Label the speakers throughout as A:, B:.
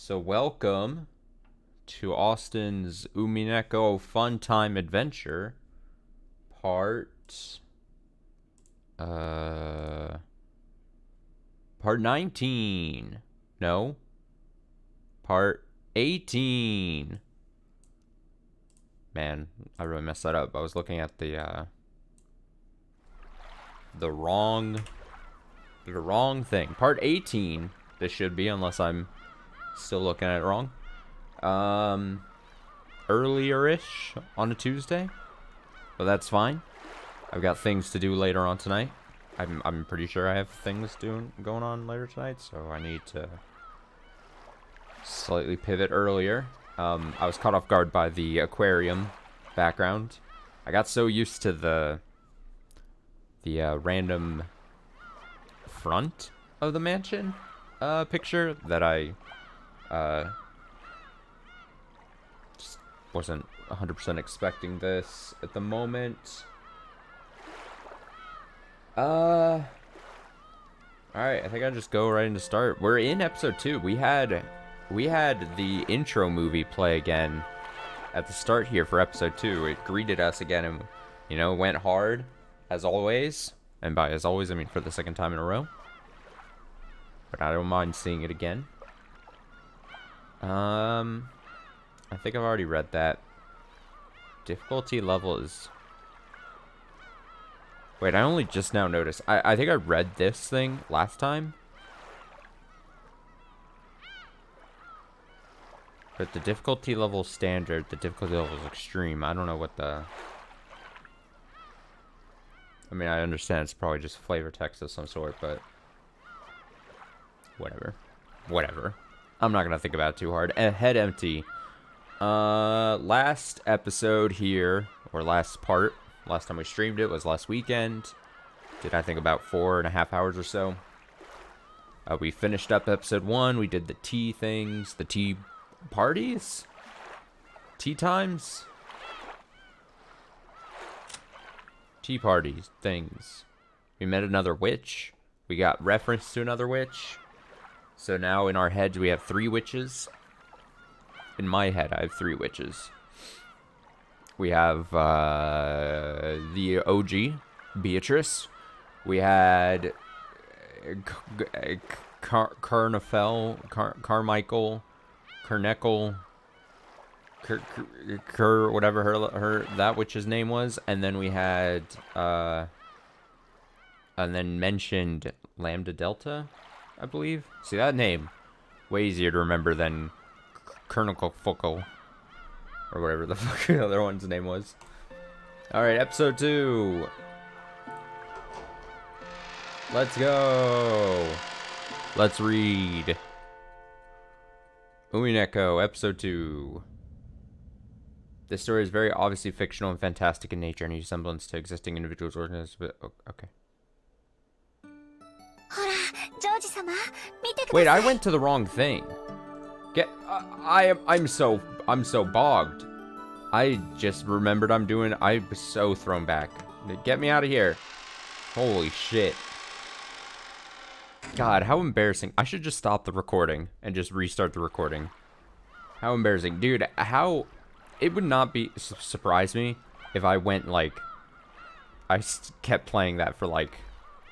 A: So welcome to Austin's Umineko Fun Time Adventure, part uh part 19. No, part 18. Man, I really messed that up. I was looking at the wrong thing. Part 18 this should be, unless I'm still looking at it wrong. Earlier-ish on a Tuesday, but that's fine. I've got things to do later on tonight. I'm pretty sure I have things going on later tonight, so I need to slightly pivot earlier. I was caught off guard by the aquarium background. I got so used to the random front of the mansion picture that I just wasn't 100% expecting this at the moment. Alright, I think I'll just go right into start. We're in episode 2. We had the intro movie play again at the start here for episode 2. It greeted us again and, went hard, as always. And by as always, I mean for the second time in a row. But I don't mind seeing it again. I think I've already read that. Difficulty level is... Wait, I only just now noticed. I think I read this thing last time. But the difficulty level is standard. The difficulty level is extreme. I don't know what the... I mean, I understand it's probably just flavor text of some sort, but... Whatever. I'm not gonna think about it too hard. Head empty. Last episode here, or last part, last time we streamed it was last weekend. Did I think about 4.5 hours or so. We finished up episode 1. We did the tea things, the tea parties? Tea times? Tea parties, things. We met another witch. We got reference to another witch. So now in our heads we have 3 witches. In my head I have 3 witches. We have the OG, Beatrice. We had Carmichael, whatever her that witch's name was, and then we had and then mentioned Lambda Delta, I believe. See, that name way easier to remember than Colonel Focal or whatever the fuck the other one's name was. All right, episode 2. Let's go. Let's read. Umineko, episode 2. This story is very obviously fictional and fantastic in nature and uses semblance to existing individuals, organisms, but okay. Wait, I went to the wrong thing. I'm so bogged. I just remembered I was so thrown back. Get me out of here. Holy shit. God, how embarrassing. I should just stop the recording and just restart the recording. How embarrassing. Dude, how... It would not be... surprise me if I went, I kept playing that for,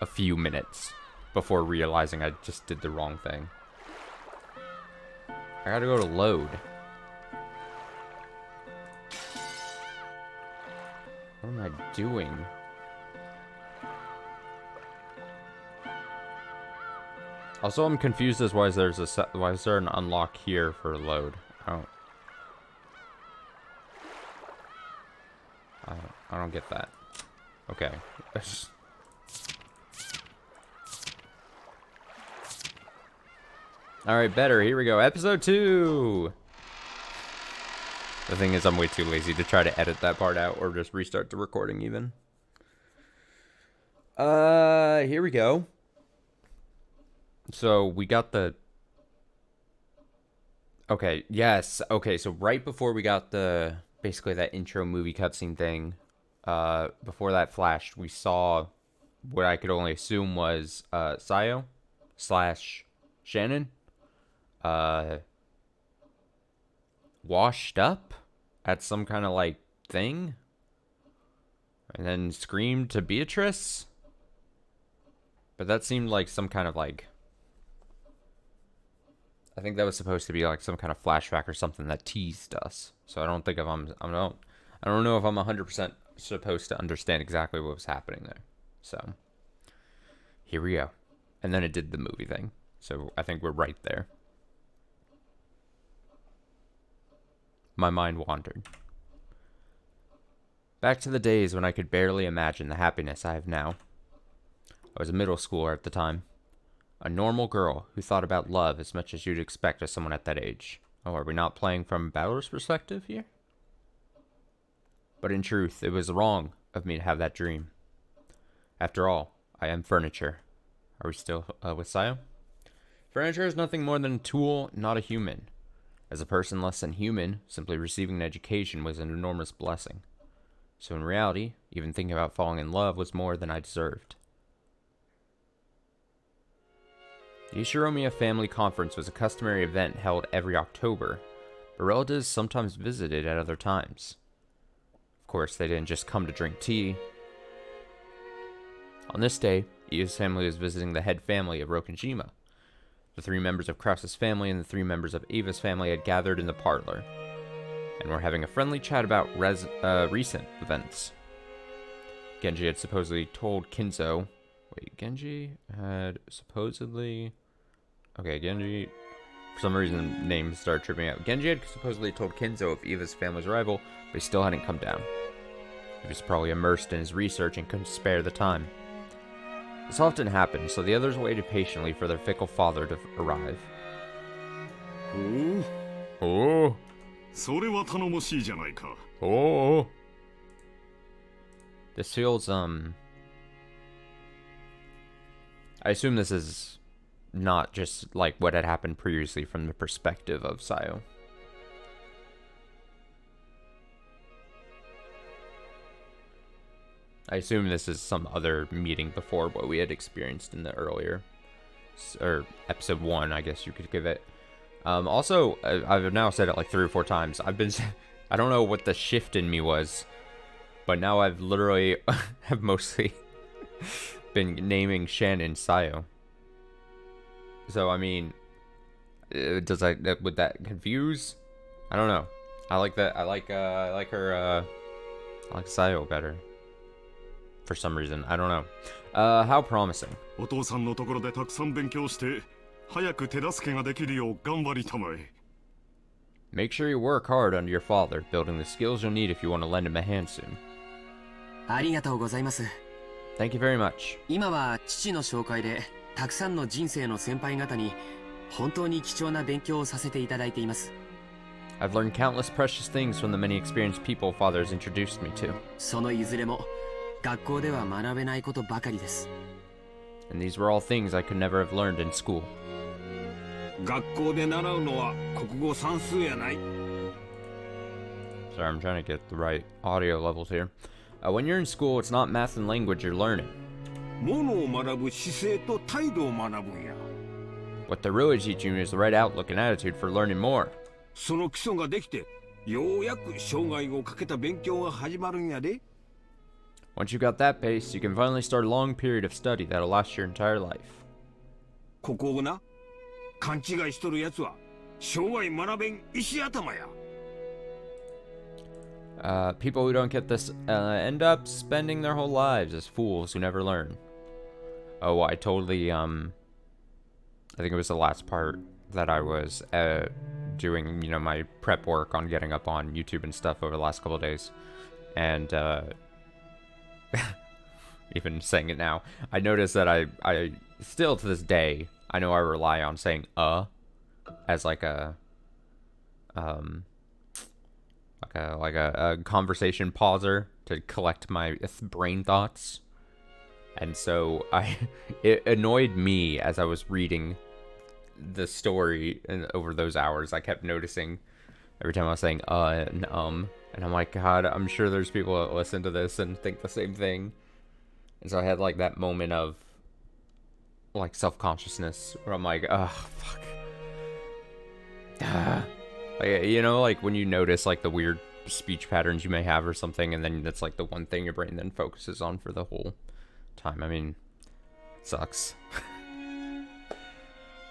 A: a few minutes before realizing I just did the wrong thing. I gotta go to load. What am I doing? Also, I'm confused as why is there an unlock here for load? I don't get that. Okay. Alright, better. Here we go. Episode 2! The thing is, I'm way too lazy to try to edit that part out or just restart the recording even. Here we go. So, we got the... Okay, yes. Okay, so right before we got the... Basically that intro movie cutscene thing. Before that flashed, we saw what I could only assume was Sayo / Shannon. washed up at some kind of like thing and then screamed to Beatrice. But that seemed like some kind of like, I think that was supposed to be like some kind of flashback or something that teased us. So I don't think if I don't know if I'm 100% supposed to understand exactly what was happening there. So here we go. And then it did the movie thing. So I think we're right there. My mind wandered. Back to the days when I could barely imagine the happiness I have now. I was a middle schooler at the time. A normal girl who thought about love as much as you'd expect of someone at that age. Oh, are we not playing from Battler's perspective here? But in truth, it was wrong of me to have that dream. After all, I am furniture. Are we still with Sayo? Furniture is nothing more than a tool, not a human. As a person less than human, simply receiving an education was an enormous blessing. So in reality, even thinking about falling in love was more than I deserved. The Ishiromiya Family Conference was a customary event held every October, but relatives sometimes visited at other times. Of course, they didn't just come to drink tea. On this day, Ia's family was visiting the head family of Rokenjima. The 3 members of Krause's family and the 3 members of Ava's family had gathered in the parlor, and were having a friendly chat about recent events. Genji had supposedly told Kinzo... Wait, Genji had supposedly... Okay, Genji... For some reason, names started tripping out. Genji had supposedly told Kinzo of Eva's family's arrival, but he still hadn't come down. He was probably immersed in his research and couldn't spare the time. This often happened, so the others waited patiently for their fickle father to arrive. Oh. Oh. This feels, I assume this is not just like what had happened previously from the perspective of Sayo. I assume this is some other meeting before what we had experienced in the earlier, or episode 1, I guess you could give it. Also, I've now said it like 3 or 4 times. I don't know what the shift in me was, but now I've literally have mostly been naming Shannon Sayo. So I mean, would that confuse? I don't know. I like that. I like her. I like Sayo better. For some reason, I don't know. How promising. Make sure you work hard under your father, building the skills you'll need if you want to lend him a hand soon. Thank you very much. I've learned countless precious things from the many experienced people father has introduced me to. And these were all things I could never have learned in school. Sorry, I'm trying to get the right audio levels here. When you're in school, it's not math and language you're learning. What they're really teaching you is the right outlook and attitude for learning more. Once you got that base, you can finally start a long period of study that'll last your entire life. People who don't get this end up spending their whole lives as fools who never learn. Oh, I totally, I think it was the last part that I was doing, you know, my prep work on getting up on YouTube and stuff over the last couple of days. And, even saying it now, I noticed that I still to this day, I know I rely on saying as like a conversation pauser to collect my brain thoughts. And so it annoyed me as I was reading the story, and over those hours I kept noticing every time I was saying and I'm like, God, I'm sure there's people that listen to this and think the same thing. And so I had like that moment of like self-consciousness where I'm like, oh fuck. Like, you know, like when you notice like the weird speech patterns you may have or something, and then that's like the one thing your brain then focuses on for the whole time. I mean, it sucks.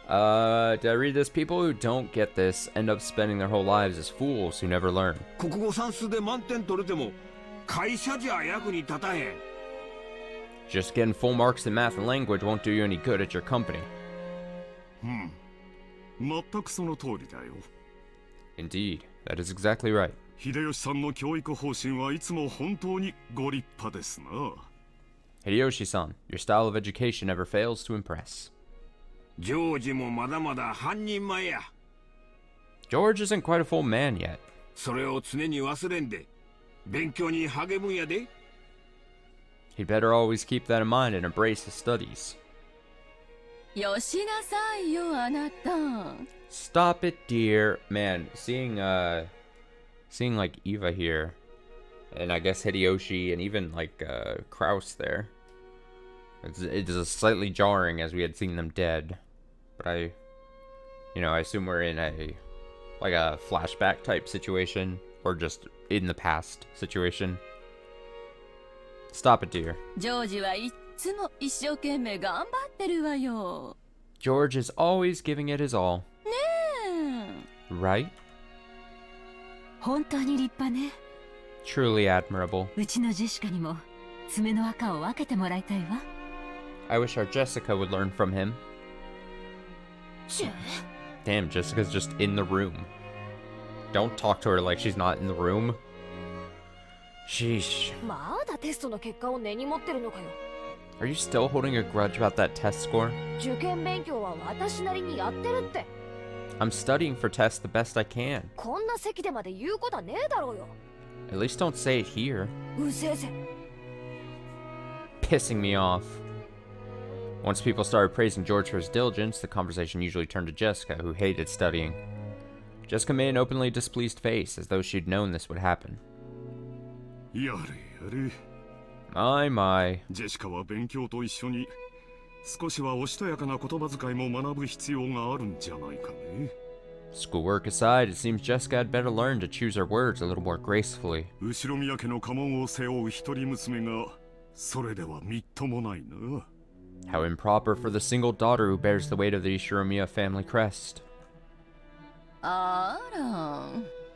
A: Did I read this? People who don't get this end up spending their whole lives as fools who never learn.
B: 国語算数で満点取れても会社じゃ役に立たへん。
A: Just getting full marks in math and language won't do you any good at your company.
B: 全くその通りだよ。
A: Indeed, that is exactly right.
B: 秀吉さんの教育方針はいつも本当にご立派ですな。
A: Hideyoshi-san, your style of education never fails to impress.
B: ジョージもまだまだ半人前や。
A: George isn't quite a full man yet.
B: それを常に忘れんで、勉強に励むんやで。
A: He'd better always keep that in mind and embrace his studies.
C: よしなさいよあなた。
A: Stop it, dear. Man, seeing like Eva here, and I guess Hideyoshi and even like Kraus there. It's slightly jarring as we had seen them dead, but I assume we're in a flashback type situation or just in the past situation. Stop it, dear.
C: ジョージはいっつも一生懸命頑張ってるわよ。
A: George is always giving it his all.
C: ね
A: Right?
D: 本当に立派ね。
A: Truly admirable.
D: うちのジェシカにも爪の赤を分けてもらいたいわ。
A: I wish our Jessica would learn from him.
D: チュ
A: Damn, Jessica's just in the room. Don't talk to her like she's not in the room. Sheesh.
E: まだテストの結果を根に持ってるのかよ。
A: Are you still holding a grudge about that test score?
E: 受験勉強は私なりにやってるって。
A: I'm studying for tests the best I can.
E: こんな席でまで言うことはねえだろうよ。
A: At least don't say it here.
E: うせえぜ。
A: Pissing me off. Once people started praising George for his diligence, the conversation usually turned to Jessica, who hated studying. Jessica made an openly displeased face, as though she'd known this would happen.
B: やれやれ。
A: My, my.
B: ジェシカは勉強と一緒に少しはおしとやかな言葉遣いも学ぶ必要があるんじゃないかね。
A: Schoolwork aside, it seems Jessica had better learn to choose her words a little more gracefully.
B: 後ろ宮家の家紋を背負う一人娘がそれではみっともないな。
A: How improper for the single daughter who bears the weight of the Ishiromiya family crest.
C: あら、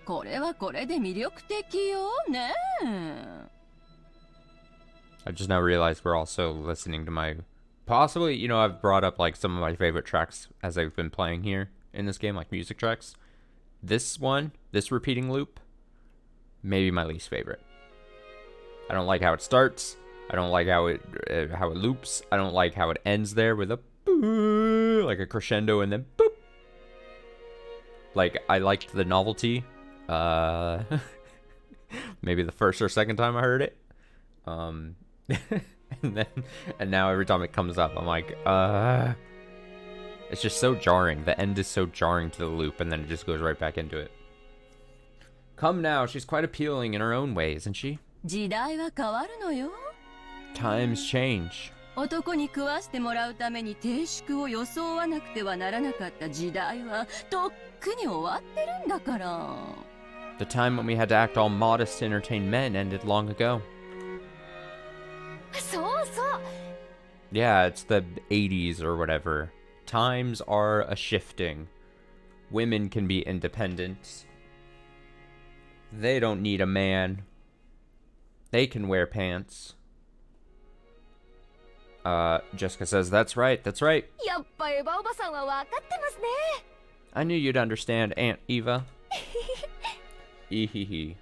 C: これはこれで魅力的よね。
A: I just now realized we're also listening to my... Possibly, I've brought up like some of my favorite tracks as I've been playing here in this game, like music tracks. This one, this repeating loop, maybe my least favorite. I don't like how it starts. I don't like how it loops. I don't like how it ends there with a boo, like a crescendo and then boop. Like, I liked the novelty. Maybe the first or second time I heard it. And now every time it comes up, I'm like, it's just so jarring. The end is so jarring to the loop, and then it just goes right back into it. Come now, she's quite appealing in her own way, isn't she?
C: 時代は変わるのよ。
A: Times change.
C: 男に食わしてもらうために定粛を装わなくてはならなかった時代はとっくに終わってるんだから。
A: The time when we had to act all modest to entertain men ended long ago.
E: そうそう。
A: Yeah, it's the 80s or whatever. Times are a-shifting. Women can be independent. They don't need a man. They can wear pants. Jessica says, that's right, that's right.
E: やっぱエヴァおばさんは分かってますね。
A: I knew you'd understand, Aunt Eva. Ehehe.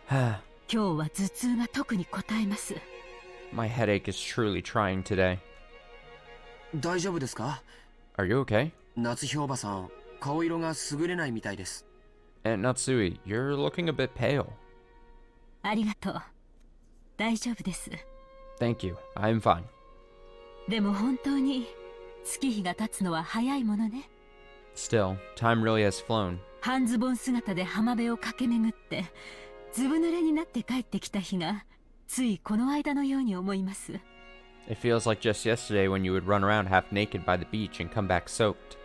D: 今日は頭痛が特にこたえます。
A: My headache is truly trying today.
F: 大丈夫ですか？
A: Are you okay?
F: 夏日おばさん、顔色が優れないみたいです。
A: Aunt Natsui, you're looking a bit pale.
D: ありがとう。大丈夫です。
A: Thank you. I'm fine.
D: でも本当に月日が経つのは早いものね。
A: Still, time really has flown.
D: 半ズボン姿で浜辺を駆け巡ってずぶ濡れになって帰ってきた日がついこの間のように思います。
A: It feels like just yesterday when you would run around half naked by the beach and come back soaked.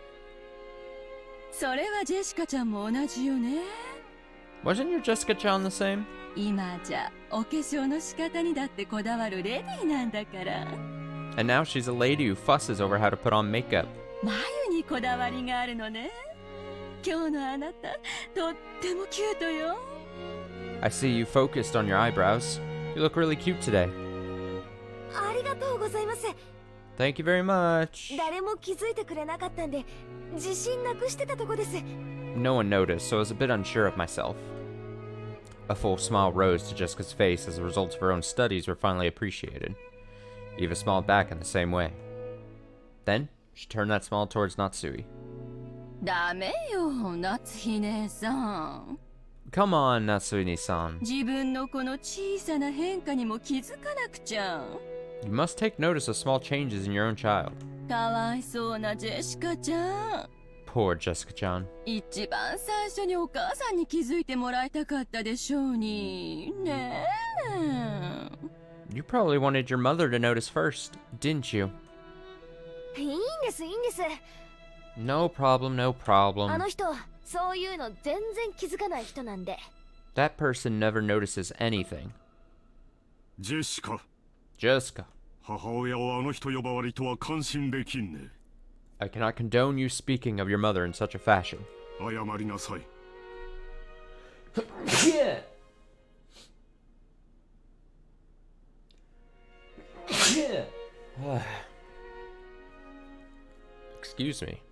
C: それはジェシカちゃんも同じよね。
A: Wasn't your Jessica-chan the same?
C: 今じゃお化粧の仕方にだってこだわるレディーなんだから。
A: And now she's a lady who fusses over how to put on makeup.
C: 眉にこだわりがあるのね。今日のあなたとってもキュートよ。
A: I see you focused on your eyebrows. You look really cute today.
E: ありがとうございます。
A: Thank you very much.
E: 誰も気づいてくれなかったんで自信なくしてたとこです。
A: No one noticed, so I was a bit unsure of myself. A full smile rose to Jessica's face as the results of her own studies were finally appreciated. Eva smiled back in the same way. Then, she turned that smile towards Natsui.
C: ダメよ、夏日姉さん。
A: Come on, Natsui-san.
C: 自分のこの小さな変化にも気づかなくちゃ。
A: You must take notice of small changes in your own child.
C: かわいそうなジェシカちゃん。
A: Poor Jessica-chan.
C: 一番最初にお母さんに気づいてもらいたかったでしょうに。ねえ。
A: You probably wanted your mother to notice first, didn't you?
E: いいんですいいんです。
A: No problem, no
E: あ
A: problem.
E: の人そういうの全然気づかない人なんで。
A: That person never notices anything.
B: ジェシカ、
A: Jessica,
B: 母親をあの人呼ばわりとは感心できんね。
A: I cannot condone you speaking of your mother in such a fashion.
B: 謝りなさい。
A: Yeah. Yeah. Excuse me.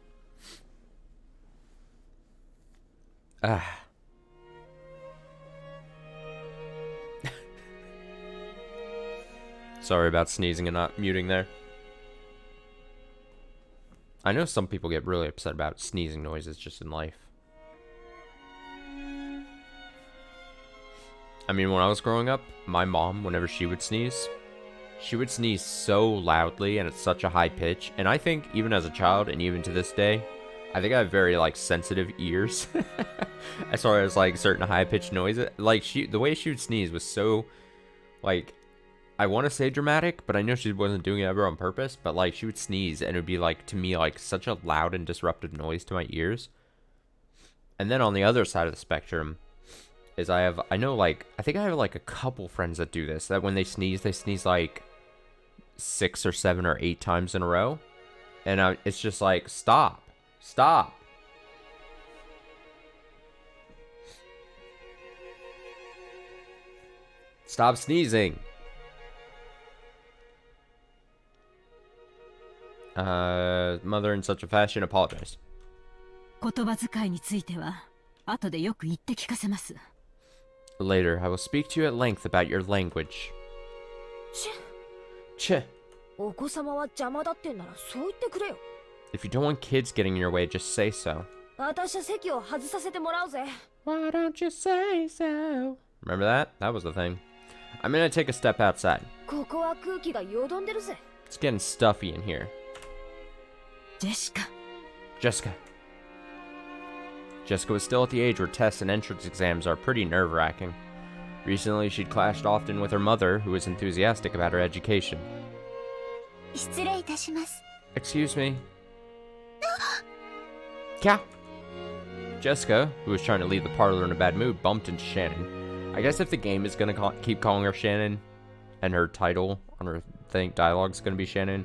A: Sorry about sneezing and not muting there. I know some people get really upset about sneezing noises just in life. I mean, when I was growing up, my mom, whenever she would sneeze so loudly and at such a high pitch. And I think even as a child and even to this day, I think I have very like sensitive ears as far as like certain high pitched noises. Like the way she would sneeze was so like, I want to say dramatic, but I know she wasn't doing it ever on purpose. But like she would sneeze and it would be like, to me, like such a loud and disruptive noise to my ears. And then on the other side of the spectrum is I think I have like a couple friends that do this, that when they sneeze like 6 or 7 or 8 times in a row. And it's just like, stop. Stop. Stop sneezing. Mother in such a fashion apologized.
D: 言葉遣いについては後でよく言って聞かせます。
A: Later, I will speak to you at length about your language.
E: チェ
A: Cheh.
E: お子様は邪魔だってんならそう言ってくれよ。
A: If you don't want kids getting in your way, just say so.
E: 私は席を外させてもらうぜ。
A: Why don't you say so? Remember that? That was the thing. I'm gonna take a step outside.
E: ここは空気がよどんでるぜ。
A: It's getting stuffy in here.
D: ジェシカ、
A: Jessica. Jessica was still at the age where tests and entrance exams are pretty nerve-wracking. Recently, she'd clashed often with her mother, who was enthusiastic about her education.
E: 失礼いたします。
A: Excuse me. Kya? Jessica, who was trying to leave the parlor in a bad mood, bumped into Shannon. I guess if the game is gonna keep calling her Shannon, and her title on her dialogue's gonna be Shannon,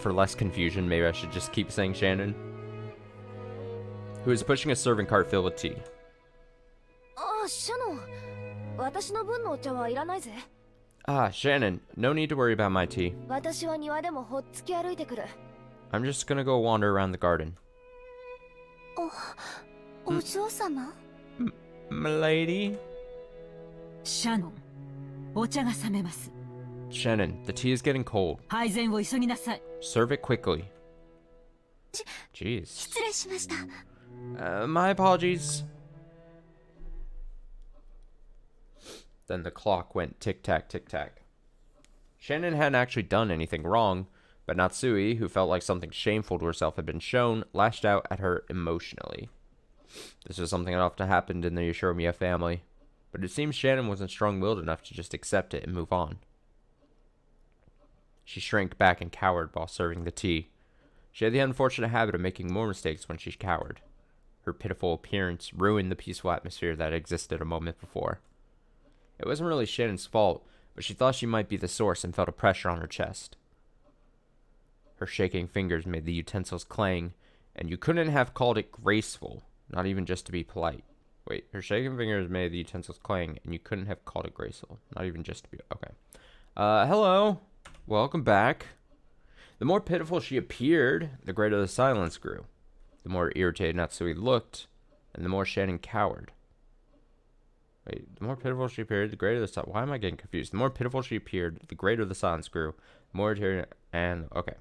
A: for less confusion, maybe I should just keep saying Shannon. Who is pushing a serving cart filled with tea.
E: ああ、シャノン。私の分のお茶はいらないぜ。
A: Ah, Shannon, no need to worry about my tea.
E: 私は庭でもほっつき歩いてくる。
A: I'm just gonna go wander around the garden.
E: お嬢様
A: Milady?
D: シャノン、お茶が冷めます。
A: Shannon, the tea is getting cold.
D: 配膳を急ぎなさい。
A: Serve it quickly. Jeez.
E: 失礼しました。
A: My apologies. Then the clock went tick-tack, tick-tack. Shannon hadn't actually done anything wrong, but Natsui, who felt like something shameful to herself had been shown, lashed out at her emotionally. This was something that often happened in the Yoshiromiya family, but it seems Shannon wasn't strong-willed enough to just accept it and move on. She shrank back and cowered while serving the tea. She had the unfortunate habit of making more mistakes when she cowered. Her pitiful appearance ruined the peaceful atmosphere that existed a moment before. It wasn't really Shannon's fault, but she thought she might be the source and felt a pressure on her chest. Her shaking fingers made the utensils clang, and you couldn't have called it graceful, not even just to be polite. Wait, her shaking fingers made the utensils clang, and you couldn't have called it graceful, not even just to be... Okay. Hello. Welcome back. The more pitiful she appeared, the greater the silence grew. The more irritated Natsui looked, and the more Shannon cowered. Wait, the more pitiful she appeared, the greater the silence... Why am I getting confused? The more pitiful she appeared, the greater the silence grew. The more irritated... And... Okay.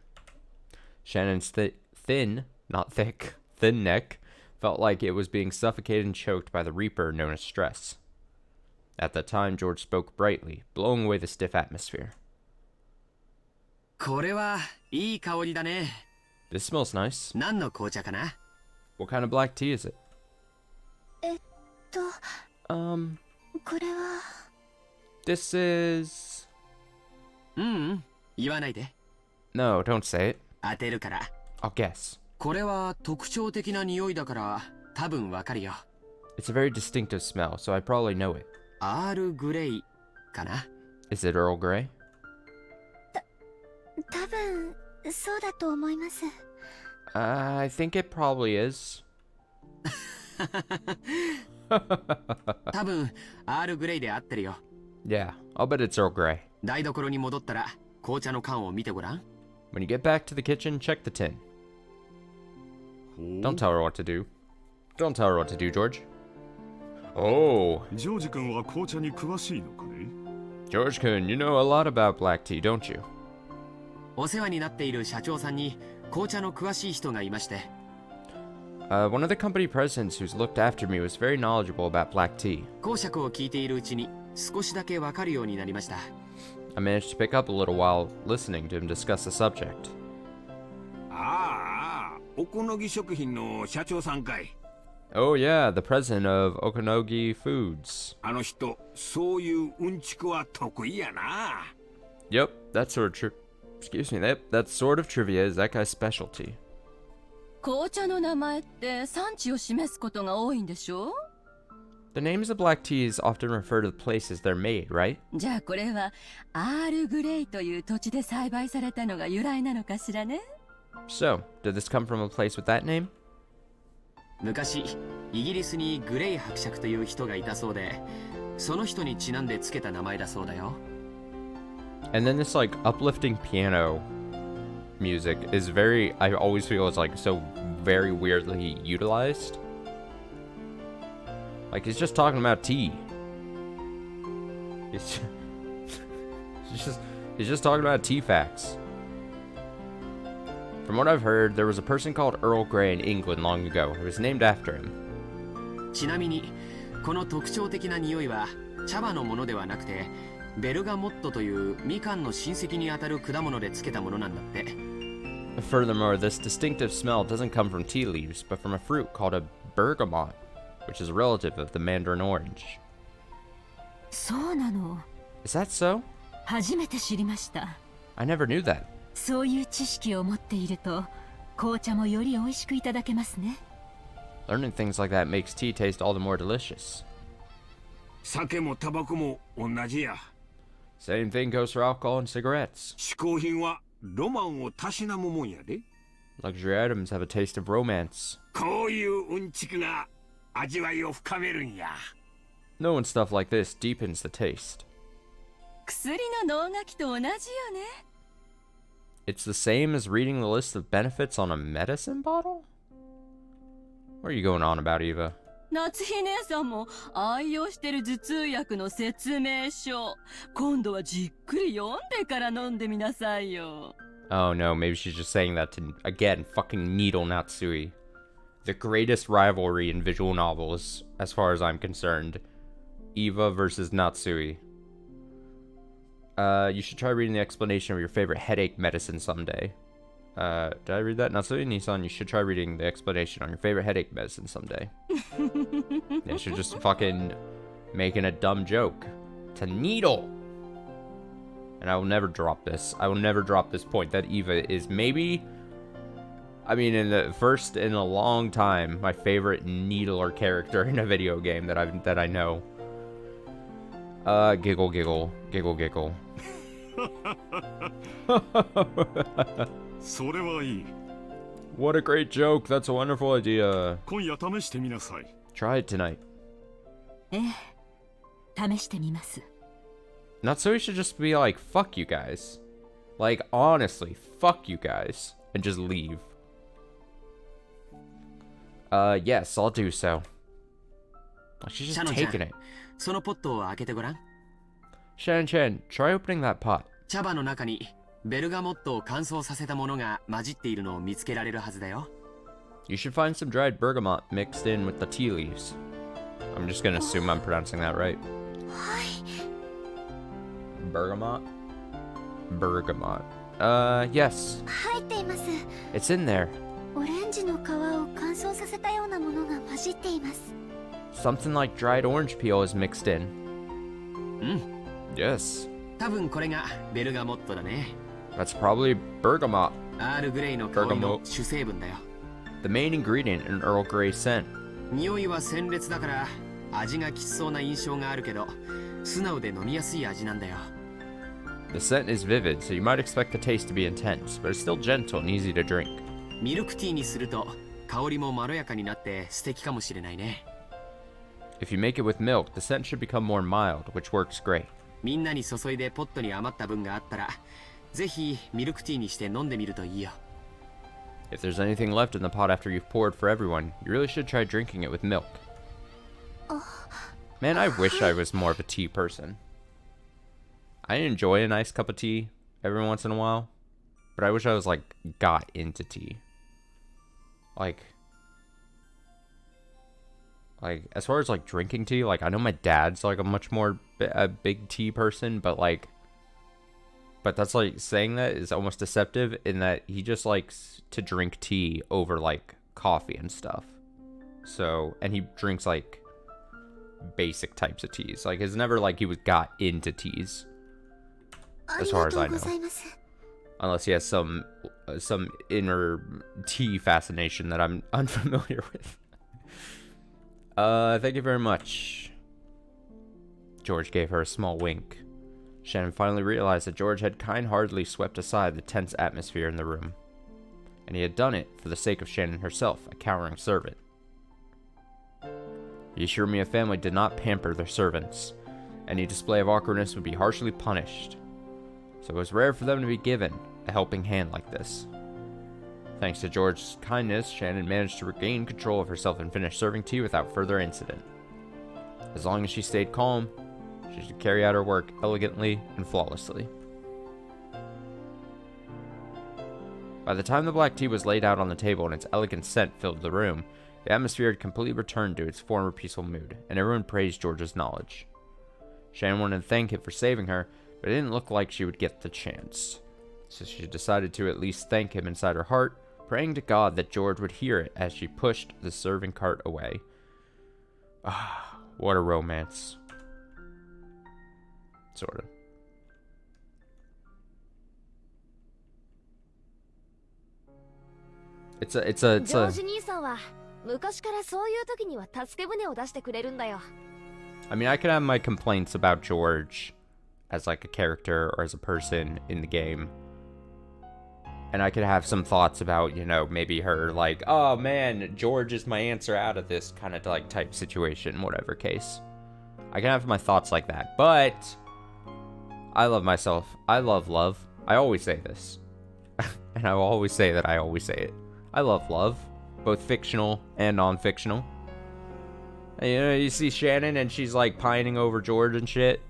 A: Shannon's thin, not thick, thin neck felt like it was being suffocated and choked by the reaper known as stress. At that time, George spoke brightly, blowing away the stiff atmosphere.
F: これはいい香りだね。
A: This smells nice.
F: 何の紅茶かな？
A: What kind of black tea is it?
E: これは
A: This is...
F: 言わないで。
A: No, don't say it.
F: 当てるから。
A: I'll guess.
F: これは特徴的な匂いだから多分わかるよ。
A: It's a very distinctive smell, so I probably know it.
F: アールグレイかな？
A: Is it Earl Grey?
E: 多分そうだと思います。
A: I think it probably is.
F: 多分アールグレイで合ってるよ。
A: Yeah, I'll bet it's Earl Grey.
F: 台所に戻ったら紅茶の缶を見てごらん。
A: When you get back to the kitchen, check the tin. Don't tell her what to do. Don't tell her what to do, George. Oh.
B: ジョージ君は紅茶に詳しいのかね？
A: George-kun, you know a lot about black tea, don't you?
F: お世話になっている社長さんに紅茶の詳しい人がいまして。
A: One of the company presidents who's looked after me was very knowledgeable about black tea.
F: 講釈を聞いているうちに少しだけわかるようになりました。
A: I managed to pick up a little while listening to him discuss the subject.
G: ああ、おこのぎ食品の社長さんかい。
A: Oh yeah, the president of Okonogi Foods.
G: あの人、そういううんちくは得意やな。
A: Yep, that sort of excuse me, that sort of trivia is that guy's specialty.
C: 紅茶の名前って産地を示すことが多いんでしょ？
A: The names of black teas often refer to the places they're made, right?
C: じゃあこれはアールグレイという土地で栽培されたのが由来なのかしらね？
A: So, did this come from a place with that name?
F: 昔イギリスにグレイ伯爵という人がいたそうで、その人にちなんでつけた名前だそうだよ。
A: And then this like uplifting piano music is very, I always feel it's like so very weirdly utilized. Like he's just talking about tea. He's just talking about tea facts. From what I've heard, there was a person called Earl Grey in England long ago who was named after him.
F: ちなみにこの特徴的な匂いは茶葉のものではなくて、ベルガモットというみかんの親戚にあたる果物でつけたものなんだって。
A: Furthermore, this distinctive smell doesn't come from tea leaves, but from a fruit called a bergamot, which is a relative of the mandarin orange.
D: そうなの。
A: Is that so?
D: 初めて知りました。
A: I never knew that.
D: そういう知識を持っていると紅茶もより美味しくいただけますね。
A: Learning things like that makes tea taste all the more delicious.
G: 酒もタバコも同じや。
A: Same thing goes for alcohol and cigarettes.
G: 嗜好品はロマンをたしなむもんやで。
A: Luxury items have a taste of romance.
G: こういううんちくが味わいを深めるんや。
A: Knowing stuff like this deepens the taste.
C: 薬の能書きと同じよね。
A: It's the same as reading the list of benefits on a medicine bottle? What are you going on about, Eva?
C: 夏日姉さんも愛用してる頭痛薬の説明書。今度はじっくり読んでから飲んでみなさいよ。
A: Oh no, maybe she's just saying that to, again, fucking needle Natsui. The greatest rivalry in visual novels, as far as I'm concerned. Eva versus Natsui. You should try reading the explanation of your favorite headache medicine someday. Did I read that? Natsui Nissan, you should try reading the explanation on your favorite headache medicine someday. Yeah, she's just fucking making a dumb joke. It's a needle! And I will never drop this. I will never drop this point that Eva is maybe I mean, in a long time, my favorite needler character in a video game that I know. Giggle, giggle, giggle, giggle.
B: それはいい。
A: What a great joke! That's a wonderful idea.
B: 今夜試してみなさい。
A: Try it tonight.
D: ええ、試してみます。
A: Not so we should just be like, fuck you guys. Like, honestly, fuck you guys. And just leave. Yes, I'll do so. Like, she's just taking it.
F: そのポットを開けてごらん。
A: Shan, try opening that pot.
F: 茶葉の中にベルガモットを乾燥させたものが混じっているのを見つけられるはずだよ。
A: You should find some dried bergamot mixed in with the tea leaves. I'm just gonna assume I'm pronouncing that right.
E: はい。
A: Bergamot? Bergamot. Yes.
E: 入っています。
A: It's in there.
E: オレンジの皮を乾燥させたようなものが混じっています。
A: Something like dried orange peel is mixed in.
F: うん。
A: Yes.
F: 多分これがベルガモットだね。
A: That's probably bergamot.
F: アールグレイの香りの主成分だよ。
A: The main ingredient in Earl Grey scent.
F: 匂いは鮮烈だから味がきつそうな印象があるけど、素直で飲みやすい味なんだよ。
A: The scent is vivid, so you might expect the taste to be intense, but it's still gentle and easy to drink.
F: ミルクティーにすると香りもまろやかになって素敵かもしれないね。
A: If you make it with milk, the scent should become more mild, which works great.
F: みんなに注いでポットに余った分があったら、ぜひミルクティーにして飲んでみるといいよ。
A: If there's anything left in the pot after you've poured for everyone, you really should try drinking it with milk. Man, I wish I was more of a tea person. I enjoy a nice cup of tea every once in a while, but I wish I was like got into tea. Like as far as like drinking tea, like I know my dad's like a much more a big tea person, but that's like saying that is almost deceptive in that he just likes to drink tea over like coffee and stuff. So, and he drinks like basic types of teas. Like it's never like he got into teas, as far as I know. Unless he has some inner tea fascination that I'm unfamiliar with. Thank you very much. George gave her a small wink. Shannon finally realized that George had kind-heartedly swept aside the tense atmosphere in the room. And he had done it for the sake of Shannon herself, a cowering servant. He assured me a family did not pamper their servants. Any display of awkwardness would be harshly punished. So it was rare for them to be given a helping hand like this. Thanks to George's kindness, Shannon managed to regain control of herself and finish serving tea without further incident. As long as she stayed calm, she should carry out her work elegantly and flawlessly. By the time the black tea was laid out on the table and its elegant scent filled the room, the atmosphere had completely returned to its former peaceful mood, and everyone praised George's knowledge. Shannon wanted to thank him for saving her, but it didn't look like she would get the chance. So she decided to at least thank him inside her heart, praying to God that George would hear it as she pushed the serving cart away. Ah, what a romance. Sort of. It's a
E: ジョージ兄さんは昔からそういう時には助け舟を出してくれるんだよ。
A: I mean, I could have my complaints about George as like a character or as a person in the game. And I could have some thoughts about, you know, maybe her like, oh man, George is my answer out of this kind of like type situation, whatever case. I can have my thoughts like that, but I love myself. I love love. I always say this. And I will always say that I always say it. I love love, both fictional and non-fictional. And, you know, you see Shannon and she's like pining over George and shit.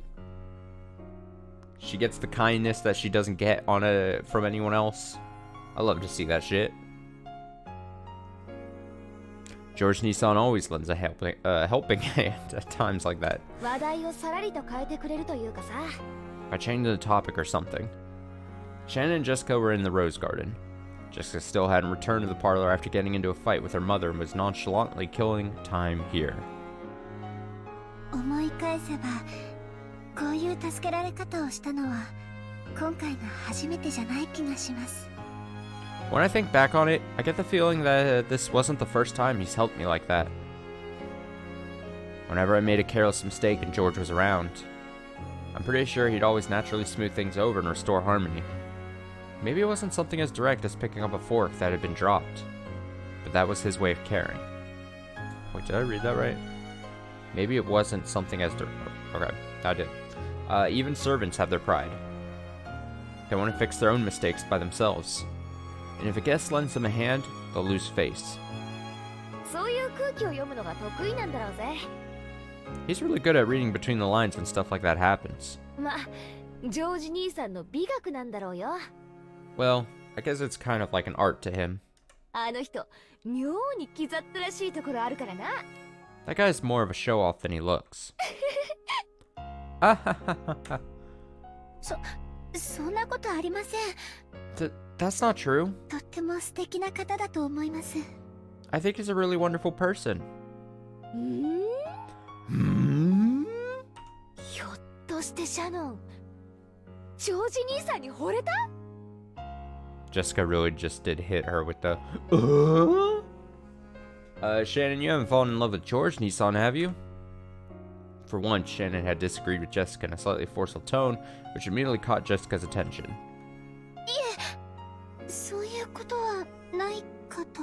A: She gets the kindness that she doesn't get from anyone else. I love to see that shit. George Nissan always lends a helping hand at times like that.
E: 話題をさらりと変えてくれるというかさ。
A: By changing the topic or something. Shannon and Jessica were in the rose garden. Jessica still hadn't returned to the parlor after getting into a fight with her mother and was nonchalantly killing time here.
E: 思い返せば、こういう助けられ方をしたのは今回が初めてじゃない気がします。
A: When I think back on it, I get the feeling that this wasn't the first time he's helped me like that. Whenever I made a careless mistake and George was around, I'm pretty sure he'd always naturally smooth things over and restore harmony. Maybe it wasn't something as direct as picking up a fork that had been dropped, but that was his way of caring. Wait, did I read that right? Maybe it wasn't something as direct. Okay, I did. Even servants have their pride. They want to fix their own mistakes by themselves. And if a guest lends them a hand, they'll lose face.
E: そういう空気を読むのが得意なんだろうぜ。
A: He's really good at reading between the lines when stuff like that happens.
E: ま、ジョージ兄さんの美学なんだろうよ。
A: Well, I guess it's kind of like an art to him.
E: あの人、妙に気ざったらしいところあるからな。
A: That guy's more of a show-off than he looks.
E: そんなことありません。
A: That's not true.
E: とっても素敵な方だと思います。
A: I think he's a really wonderful person.
E: ひょっとしてシャノン、ジョージ兄さんに惚れた？
A: Jessica really just did hit her with the Shannon, you haven't fallen in love with George Nissan, have you? For once, Shannon had disagreed with Jessica in a slightly forceful tone, which immediately caught Jessica's attention.
E: そういうことはないかと。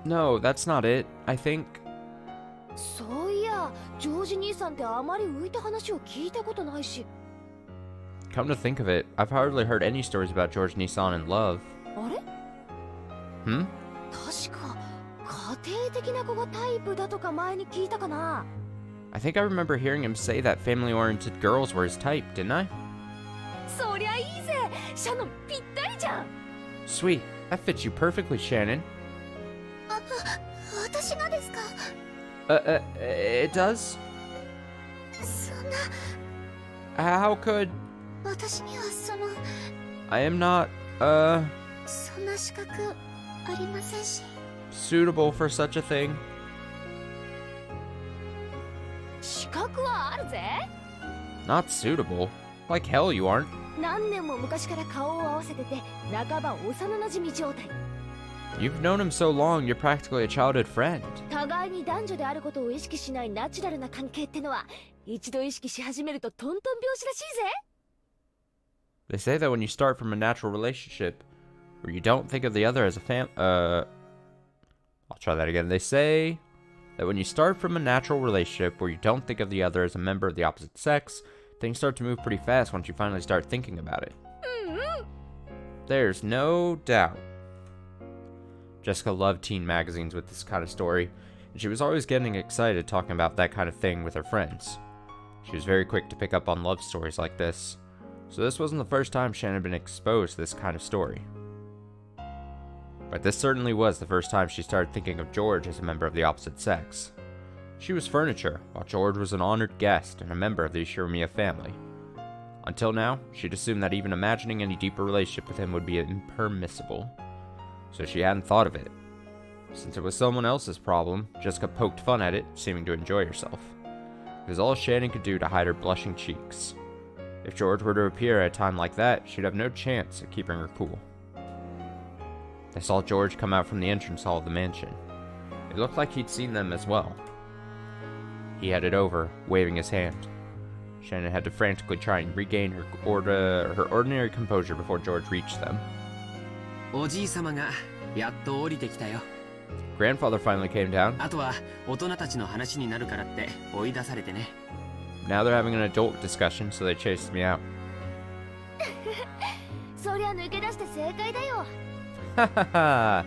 A: No, that's not it. I think...
E: そういや、ジョージ兄さんってあまり浮いた話を聞いたことないし。
A: Come to think of it, I've hardly heard any stories about George Nissan and love.
E: あれ？
A: Hmm?
E: 確か家庭的な子がタイプだとか前に聞いたかな。
A: I think I remember hearing him say that family-oriented girls were his type, didn't I?
E: そりゃいいぜ。シャノンぴったりじゃん。
A: Sweet, that fits you perfectly, Shannon.
E: 私がですか？
A: It does?
E: そんな。
A: How could...
E: 私には
A: I am not,
E: そんな資格ありませんし。
A: suitable for such a thing.
E: 資格はあるぜ。
A: Not suitable? Like hell you aren't.
E: 何年も昔から顔を合わせてて、半ば幼馴染状態。
A: You've known him so long, you're practically a childhood friend.
E: 互いに男女であることを意識しないナチュラルな関係ってのは、一度意識し始めるとトントン拍子らしいぜ。
A: They say that when you start from a natural relationship, where you don't think of the other as a I'll try that again. They say that when you start from a natural relationship where you don't think of the other as a member of the opposite sex, things start to move pretty fast once you finally start thinking about it. There's no doubt. Jessica loved teen magazines with this kind of story, and she was always getting excited talking about that kind of thing with her friends. She was very quick to pick up on love stories like this, so this wasn't the first time Shannon had been exposed to this kind of story. But this certainly was the first time she started thinking of George as a member of the opposite sex. She was furniture, while George was an honored guest and a member of the Ishiramiya family. Until now, she'd assumed that even imagining any deeper relationship with him would be impermissible, so she hadn't thought of it. Since it was someone else's problem, Jessica poked fun at it, seeming to enjoy herself. It was all Shannon could do to hide her blushing cheeks. If George were to appear at a time like that, she'd have no chance of keeping her cool. They saw George come out from the entrance hall of the mansion. It looked like he'd seen them as well. He headed over, waving his hand. Shannon had to frantically try and regain her ordinary composure before George reached them.
F: おじい様がやっと降りてきたよ。
A: Grandfather finally came down.
F: あとは大人たちの話になるからって追い出されてね。
A: Now they're having an adult discussion, so they chased me out.
E: そりゃ抜け出して正解だよ。
A: Hahaha!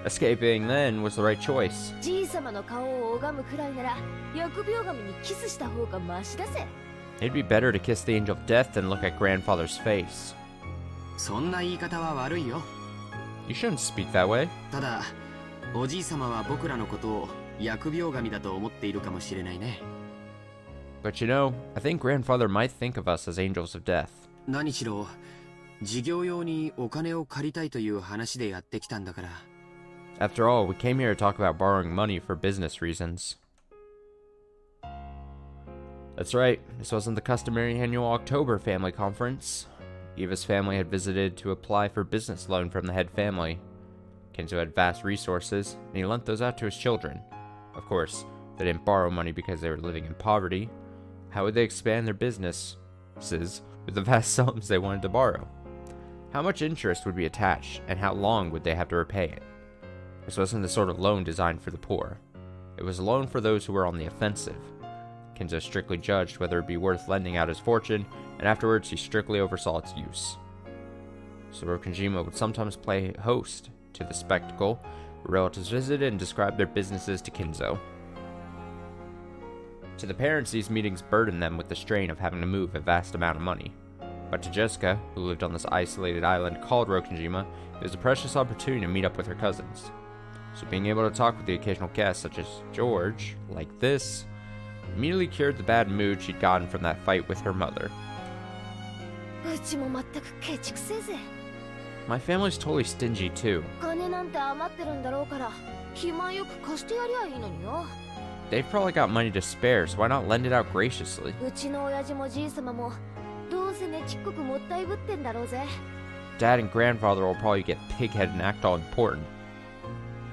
A: Escaping then was the right choice.
E: じい様の顔を拝むくらいなら、疫病神にキスした方がマシだぜ。
A: It'd be better to kiss the angel of death than look at grandfather's face.
F: そんな言い方は悪いよ。
A: You shouldn't speak that way.
F: ただ、おじい様は僕らのことを疫病神だと思っているかもしれないね。
A: But you know, I think grandfather might think of us as angels of death.
F: 何しろ、事業用にお金を借りたいという話でやってきたんだから。
A: After all, we came here to talk about borrowing money for business reasons. That's right, this wasn't the customary annual October family conference. Eva's family had visited to apply for business loan from the head family. Kinzo had vast resources, and he lent those out to his children. Of course, they didn't borrow money because they were living in poverty. How would they expand their businesses with the vast sums they wanted to borrow? How much interest would be attached, and how long would they have to repay it? This wasn't the sort of loan designed for the poor. It was a loan for those who were on the offensive. Kinzo strictly judged whether it be worth lending out his fortune, and afterwards he strictly oversaw its use. So Rokujima would sometimes play host to the spectacle, where relatives visited and described their businesses to Kinzo. To the parents, these meetings burdened them with the strain of having to move a vast amount of money. But to Jessica, who lived on this isolated island called Rokujima, it was a precious opportunity to meet up with her cousins. So being able to talk with the occasional guests, such as George, like this, immediately cured the bad mood she'd gotten from that fight with her mother.
E: うちも全くケチくせえぜ。
A: My family's totally stingy too.
E: 金なんて余ってるんだろうから、暇よく貸してやりゃいいのによ。
A: They've probably got money to spare, so why not lend it out graciously?
E: うちの親父もじいさまも、どうせねちっこくもったいぶってんだろうぜ。
A: Dad and grandfather will probably get pig-headed and act all important.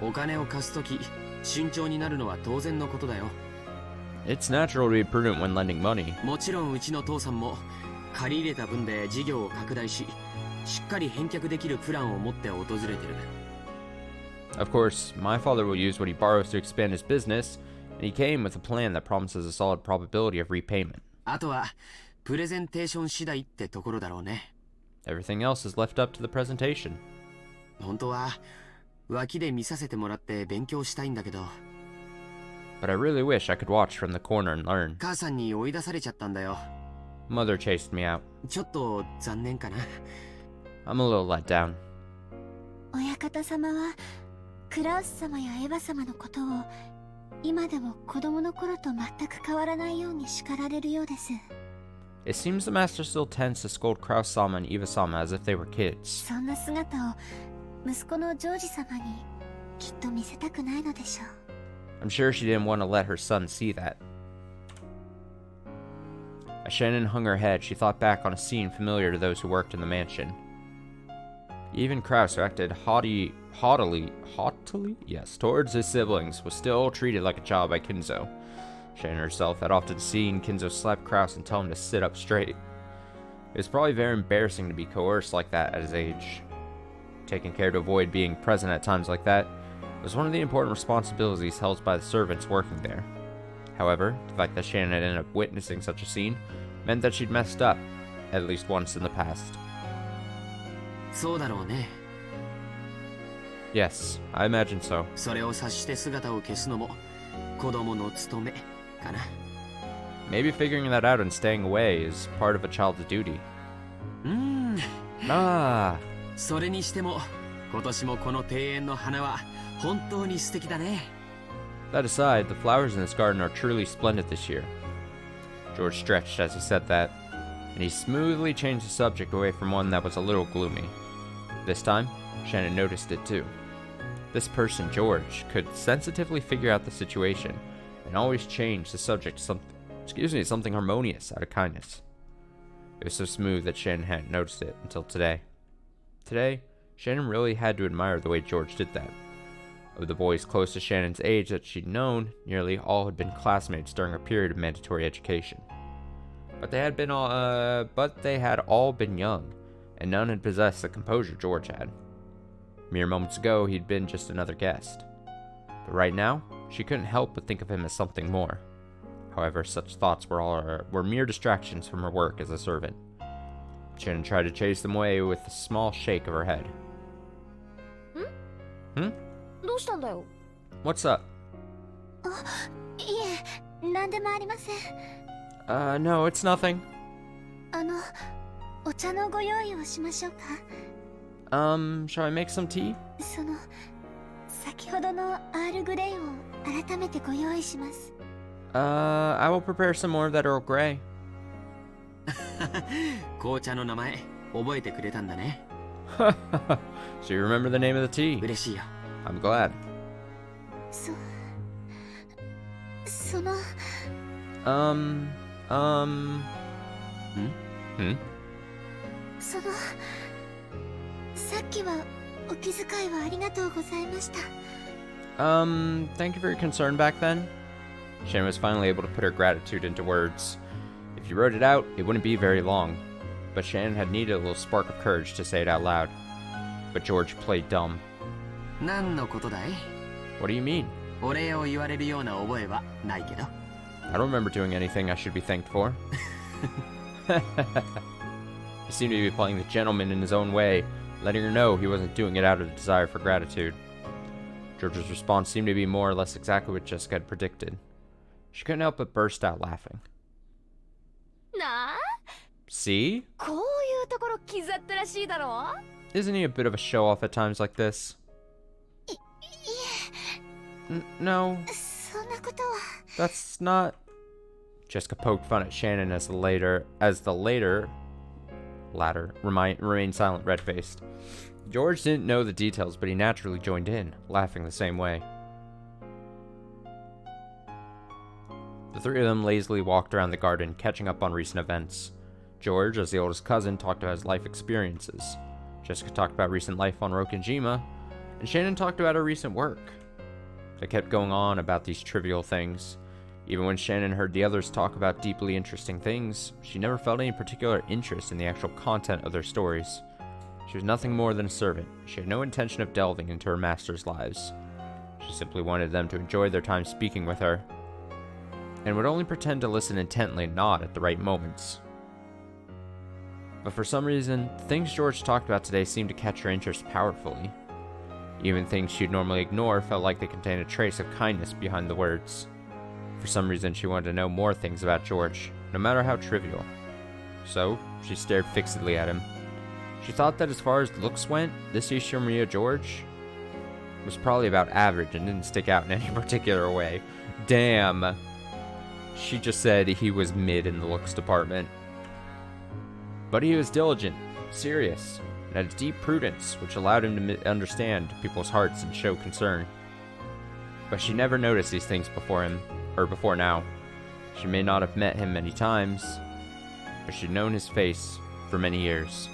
F: お金を貸すとき慎重になるのは当然のことだよ。
A: It's natural to be prudent when lending money.
F: もちろんうちの父さんも借り入れた分で事業を拡大し、しっかり返却できるプランを持って訪れてる。
A: Of course, my father will use what he borrows to expand his business, and he came with a plan that promises a solid probability of repayment.
F: あとはプレゼンテーション次第ってところだろうね。
A: Everything else is left up to the presentation.
F: 本当は脇で見させてもらって勉強したいんだけど。
A: But I really wish I could watch from the corner and learn.
F: 母さんに追い出されちゃったんだよ。
A: Mother chased me out.
F: ちょっと残念かな。
A: I'm a little let down.
H: 親方様はクラウス様やエヴァ様のことを今でも子供の頃と全く変わらないように叱られるようです。
A: It seems the master still tends to scold Kraus-sama and Eva-sama as if they were kids.
H: そんな姿を息子のジョージ様にきっと見せたくないのでしょう。
A: I'm sure she didn't want to let her son see that. As Shannon hung her head, she thought back on a scene familiar to those who worked in the mansion. Even Kraus, who acted haughtily, yes, towards his siblings, was still treated like a child by Kinzo. Shannon herself had often seen Kinzo slap Kraus and tell him to sit up straight. It was probably very embarrassing to be coerced like that at his age. Taking care to avoid being present at times like that was one of the important responsibilities held by the servants working there. However, the fact that Shannon had ended up witnessing such a scene meant that she'd messed up, at least once in the past.
F: そうだろうね。
A: Yes, I imagine so.
F: それを察して姿を消すのも子供の務めかな。
A: Maybe figuring that out and staying away is part of a child's duty. Ah.
F: それにしても今年もこの庭園の花は本当に素敵だね。
A: That aside, the flowers in this garden are truly splendid this year. George stretched as he said that, and he smoothly changed the subject away from one that was a little gloomy. This time, Shannon noticed it too. This person, George, could sensitively figure out the situation and always change the subject to something harmonious out of kindness. It was so smooth that Shannon hadn't noticed it until today. Today, Shannon really had to admire the way George did that. Of the boys close to Shannon's age that she'd known, nearly all had been classmates during a period of mandatory education. But they had all been young, and none had possessed the composure George had. Mere moments ago, he'd been just another guest. But right now, she couldn't help but think of him as something more. However, such thoughts were mere distractions from her work as a servant. Shannon tried to chase them away with a small shake of her head. Hmm?
E: どうしたんだよ。
A: What's up?
H: いえ、何でもありません。
A: No, it's nothing.
H: お茶のご用意をしましょうか。
A: Shall I make some tea?
H: 先ほどのアールグレイを改めてご用意します。
A: I will prepare some more of that Earl Grey.
F: 紅茶の名前覚えてくれたんだね。
A: So you remember the name of the tea?
F: 嬉しいよ。
A: I'm glad.
H: その
A: Hmm?
H: そのさっきはお気遣いはありがとうございました。
A: Thank you for your concern back then. Shannon was finally able to put her gratitude into words. If you wrote it out, it wouldn't be very long. But Shannon had needed a little spark of courage to say it out loud. But George played dumb.
F: 何のことだい？
A: What do you mean?
F: お礼を言われるような覚えはないけど。
A: I don't remember doing anything I should be thanked for. He seemed to be playing the gentleman in his own way, letting her know he wasn't doing it out of a desire for gratitude. George's response seemed to be more or less exactly what Jessica had predicted. She couldn't help but burst out laughing.
E: なあ、
A: See?
E: こういうところ気ざったらしいだろ。
A: Isn't he a bit of a show-off at times like this?
H: いえ、
A: No,
H: そんなことは。
A: that's not... Jessica poked fun at Shannon as the latter remained silent, red-faced. George didn't know the details, but he naturally joined in, laughing the same way. The three of them lazily walked around the garden, catching up on recent events. George, as the oldest cousin, talked about his life experiences. Jessica talked about recent life on Rokinjima, and Shannon talked about her recent work. They kept going on about these trivial things. Even when Shannon heard the others talk about deeply interesting things, she never felt any particular interest in the actual content of their stories. She was nothing more than a servant. She had no intention of delving into her master's lives. She simply wanted them to enjoy their time speaking with her, and would only pretend to listen intently and nod at the right moments. But for some reason, the things George talked about today seemed to catch her interest powerfully. Even things she'd normally ignore felt like they contained a trace of kindness behind the words. For some reason, she wanted to know more things about George, no matter how trivial. So, she stared fixedly at him. She thought that as far as looks went, this Ishimiya George was probably about average and didn't stick out in any particular way. Damn. She just said he was mid in the looks department. But he was diligent, serious, and had a deep prudence, which allowed him to understand people's hearts and show concern. But she never noticed these things before now. She may not have met him many times, but she'd known his face for many years.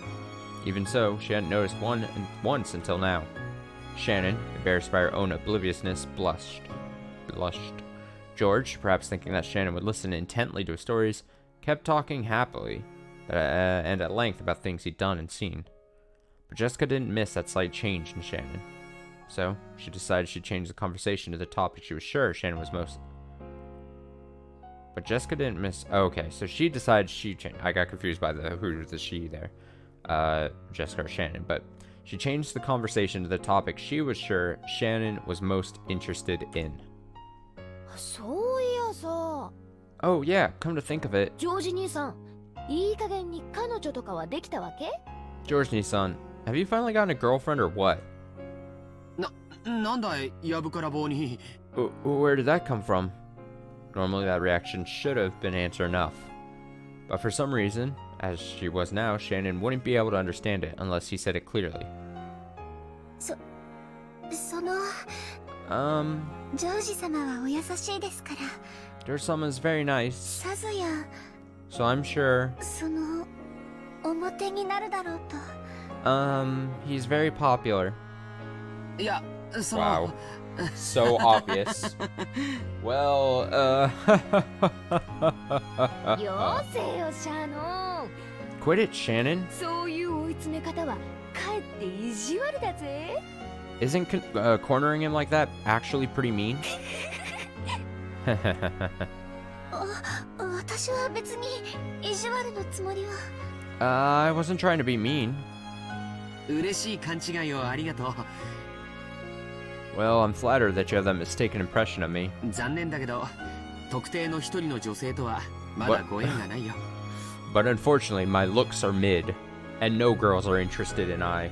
A: Even so, she hadn't noticed once until now. Shannon, embarrassed by her own obliviousness, blushed. George, perhaps thinking that Shannon would listen intently to his stories, kept talking happily and at length about things he'd done and seen. But Jessica didn't miss that slight change in Shannon. So, she decided she'd change the conversation to the topic she was sure Shannon was most... But Jessica didn't miss... Oh, okay, so she decided she'd change... I got confused by the who the she there. Jessica or Shannon, but she changed the conversation to the topic she was sure Shannon was most interested in.
E: そういやさ、
A: Oh yeah, come to think of it,
E: ジョージ兄さん、いい加減に彼女とかはできたわけ？
A: George Nissan, have you finally gotten a girlfriend or what?
F: なんだい、やぶから棒に。
A: Where did that come from? Normally that reaction should have been answer enough. But for some reason, as she was now, Shannon wouldn't be able to understand it unless he said it clearly.
H: その ジョージ様はお優しいですから。
A: George-sama is very nice,
H: さぞや
A: so I'm sure,
H: その表になるだろうと。
A: he's very popular.
F: いや、その。
A: Wow. So obvious. Well,
E: よせよシャノン。
A: Quit it, Shannon.
E: そういう追い詰め方はかえって意地悪だぜ。
A: Isn't cornering him like that actually pretty mean?
H: 私は別に意地悪のつもりは。
A: I wasn't trying to be mean.
F: 嬉しい勘違いをありがとう。
A: Well, I'm flattered that you have that mistaken impression of me.
F: 残念だけど、特定の一人の女性とはまだご縁がないよ。
A: But unfortunately, my looks are mid, and no girls are interested in I.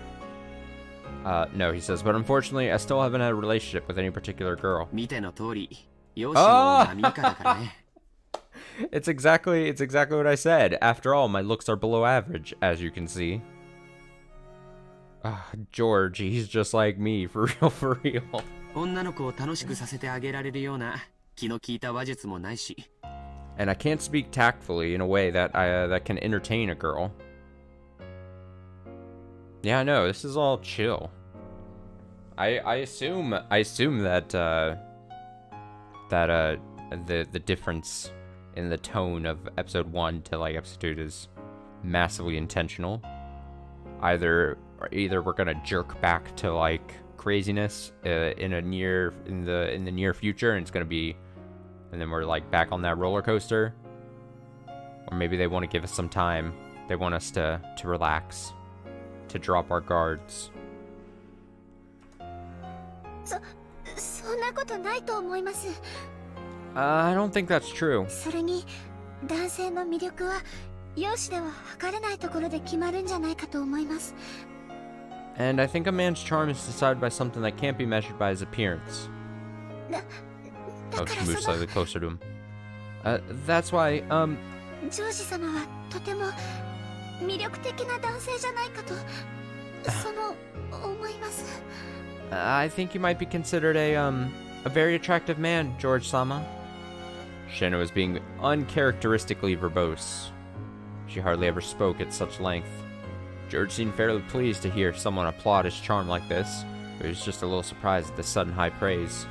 A: No, he says, but unfortunately, I still haven't had a relationship with any particular girl.
F: 見ての通り、容姿も波以下だからね。
A: It's exactly what I said. After all, my looks are below average, as you can see. George, he's just like me, for real.
F: 女の子を楽しくさせてあげられるような気の利いた話術もないし。
A: And I can't speak tactfully in a way that can entertain a girl. Yeah, no, this is all chill. I assume that the difference in the tone of episode 1 to like episode 2 is massively intentional. Either we're gonna jerk back to like craziness in the near future, and it's gonna be, and then we're like back on that roller coaster, or maybe they want to give us some time. They want us to relax, to drop our guards.
H: そんなことないと思います。
A: I don't think that's true.
H: それに男性の魅力は容姿では測れないところで決まるんじゃないかと思います。
A: And I think a man's charm is decided by something that can't be measured by his appearance.
H: だ
A: Oh,
H: か
A: she
H: ら
A: moves
H: その
A: slightly closer to him. That's why,
H: ジョージ様はとても魅力的な男性じゃないかと思います。
A: I think you might be considered a very attractive man, George-sama. Shanna was being uncharacteristically verbose. She hardly ever spoke at such length. George seemed fairly pleased to hear someone applaud his charm like this, but he was just a little surprised at the sudden high praise.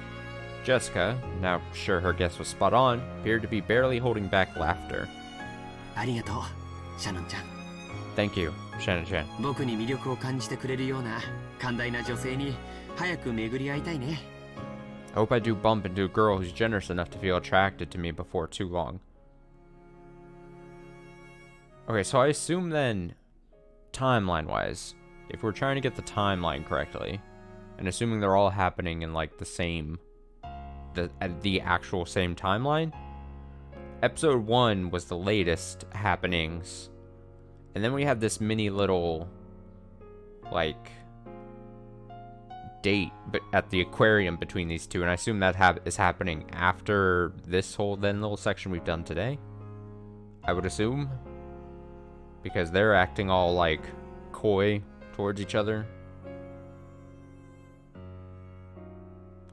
A: Jessica, now sure her guess was spot on, appeared to be barely holding back laughter.
F: ありがとう、シャノンちゃん。
A: Thank you, Shanna-chan.
F: 僕に魅力を感じてくれるような寛大な女性に早く巡り合いたいね。
A: I hope I do bump into a girl who's generous enough to feel attracted to me before too long. Okay, so I assume then, timeline-wise, if we're trying to get the timeline correctly, and assuming they're all happening in like the actual same timeline, episode 1 was the latest happenings, and then we have this mini little like date but at the aquarium between these two, and I assume that is happening after this whole then little section we've done today, I would assume, because they're acting all like coy towards each other.